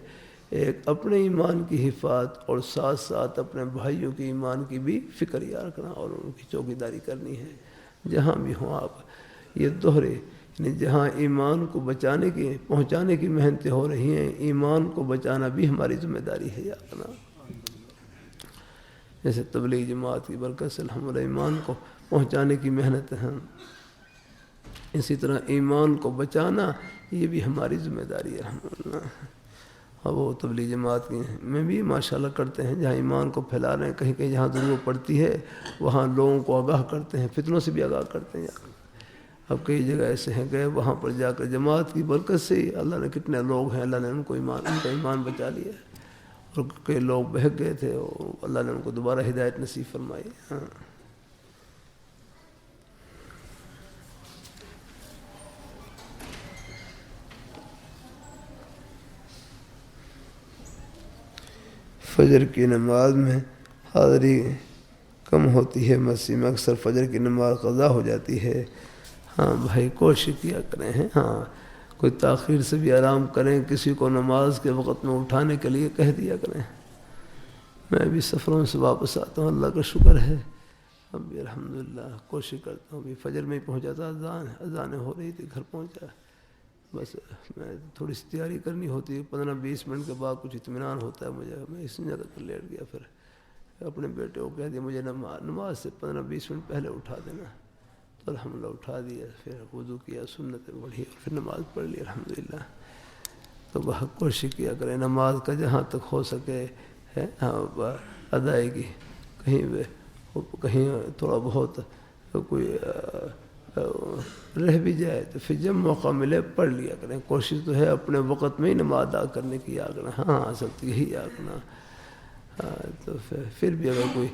ایک اپنے ایمان کی حفاظت اور ساتھ ساتھ اپنے بھائیوں کی ایمان کی بھی فکر یاد رکھنا اور ان کی چوکیداری کرنی ہے جہاں بھی ہوں آپ۔ یہ دوہرے یعنی جہاں ایمان کو بچانے کی پہنچانے کی محنتیں ہو رہی ہیں، ایمان کو بچانا بھی ہماری ذمہ داری ہے یاد رکھنا۔ جیسے تبلیغ جماعت کی برکت سے الحمدللہ ایمان کو پہنچانے کی محنت ہے، اسی طرح ایمان کو بچانا یہ بھی ہماری ذمہ داری ہے الحمدللہ۔ اور وہ تبلیغ جماعت کی میں بھی ماشاءاللہ کرتے ہیں، جہاں ایمان کو پھیلا رہے ہیں، کہیں کہیں جہاں ضرورت پڑتی ہے وہاں لوگوں کو آگاہ کرتے ہیں، فتنوں سے بھی آگاہ کرتے ہیں۔ اب کئی جگہ ایسے ہیں گئے، وہاں پر جا کر جماعت کی برکت سے اللہ نے کتنے لوگ ہیں، اللہ نے ان کا ایمان بچا لیا، اور کئی لوگ بہک گئے تھے، اور اللہ نے ان کو دوبارہ ہدایت نصیب فرمائی۔ فجر کی نماز میں حاضری کم ہوتی ہے، مسجد میں اکثر فجر کی نماز قضا ہو جاتی ہے۔ ہاں بھائی کوشش کیا کریں، ہاں کوئی تاخیر سے بھی آرام کریں، کسی کو نماز کے وقت میں اٹھانے کے لیے کہہ دیا کریں۔ میں بھی سفروں سے واپس آتا ہوں، اللہ کا شکر ہے، اب بھی الحمدللہ کوشش کرتا ہوں۔ ابھی فجر میں ہی پہنچا تھا، اذانیں ہو رہی تھی، گھر پہنچا، بس میں تھوڑی سی تیاری کرنی ہوتی ہے، 15-20 منٹ کے بعد کچھ اطمینان ہوتا ہے مجھے، میں اس جگہ پر لیٹ گیا، پھر اپنے بیٹے کو کہہ دیا مجھے نماز سے 15-20 منٹ پہلے اٹھا دینا، تو الحمدللہ اٹھا دیا، پھر وضو کیا، سنتیں پڑھی، پھر نماز پڑھ لی الحمدللہ۔ تو بہت کوشش کیا کریں نماز کا جہاں تک ہو سکے ہے ادائیگی، کہیں تھوڑا بہت کوئی رہ بھی جائے تو پھر جب موقع ملے پڑھ لیا کریں۔ کوشش تو ہے اپنے وقت میں ہی نماز ادا کرنے کی یاد رکھنا، ہاں اصل تو یہی یاد رکھنا۔ تو پھر بھی اگر کوئی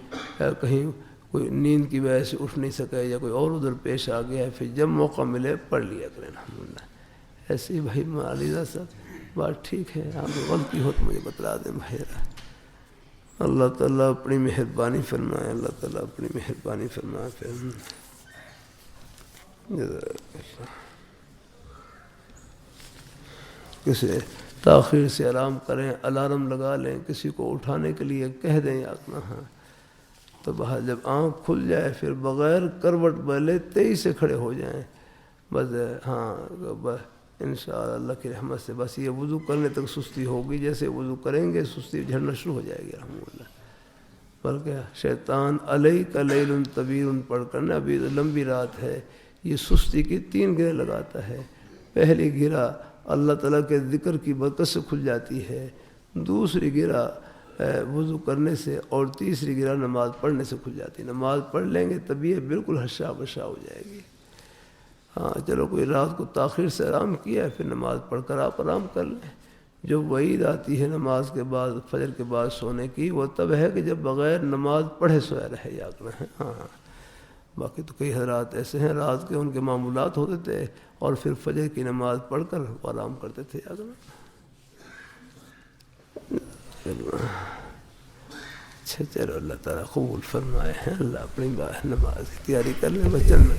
کہیں کوئی نیند کی وجہ سے اٹھ نہیں سکے یا کوئی اور ادھر پیش آ گیا ہے، پھر جب موقع ملے پڑھ لیا کریں الحمدللہ۔ ایسے ہی بھائی علیزہ صاحب بات ٹھیک ہے، آپ کو غلطی ہو تو مجھے بتلا دیں بھائی۔ اللہ تعالیٰ اپنی مہربانی فرمائے، اللہ تعالیٰ اپنی مہربانی فرمائے۔ پھر کسی تاخیر سے آرام کریں، الارم لگا لیں، کسی کو اٹھانے کے لیے کہہ دیں یا اپنا، ہاں تو باہر جب آنکھ کھل جائے پھر بغیر کروٹ بدلے تیزی سے کھڑے ہو جائیں، بس ہاں انشاءاللہ اللہ کی رحمت سے بس یہ وضو کرنے تک سستی ہوگی، جیسے وضو کریں گے سستی جھڑنا شروع ہو جائے گی الحمدللہ۔ بلکہ شیطان علیک لیل طویل پڑھ کر نا، ابھی لمبی رات ہے، یہ سستی کی 3 گرہ لگاتا ہے۔ پہلی گرہ اللہ تعالیٰ کے ذکر کی برکت سے کھل جاتی ہے، دوسری گرہ وضو کرنے سے، اور تیسری گرہ نماز پڑھنے سے کھل جاتی ہے۔ نماز پڑھ لیں گے تب یہ بالکل ہشا بشا ہو جائے گی۔ ہاں چلو کوئی رات کو تاخیر سے آرام کیا ہے، پھر نماز پڑھ کر آپ آرام کر لیں، جو وعید آتی ہے نماز کے بعد فجر کے بعد سونے کی، وہ تب ہے کہ جب بغیر نماز پڑھے سویا رہے جاگنا ہے. ہاں باقی تو کئی حضرات ایسے ہیں رات کے ان کے معمولات ہوتے تھے اور پھر فجر کی نماز پڑھ کر آرام کرتے تھے جاگنا. اچھا چلو اللہ تعالیٰ قبول فرمائے. اللہ اپنی نماز کی تیاری کر لیں بچن میں.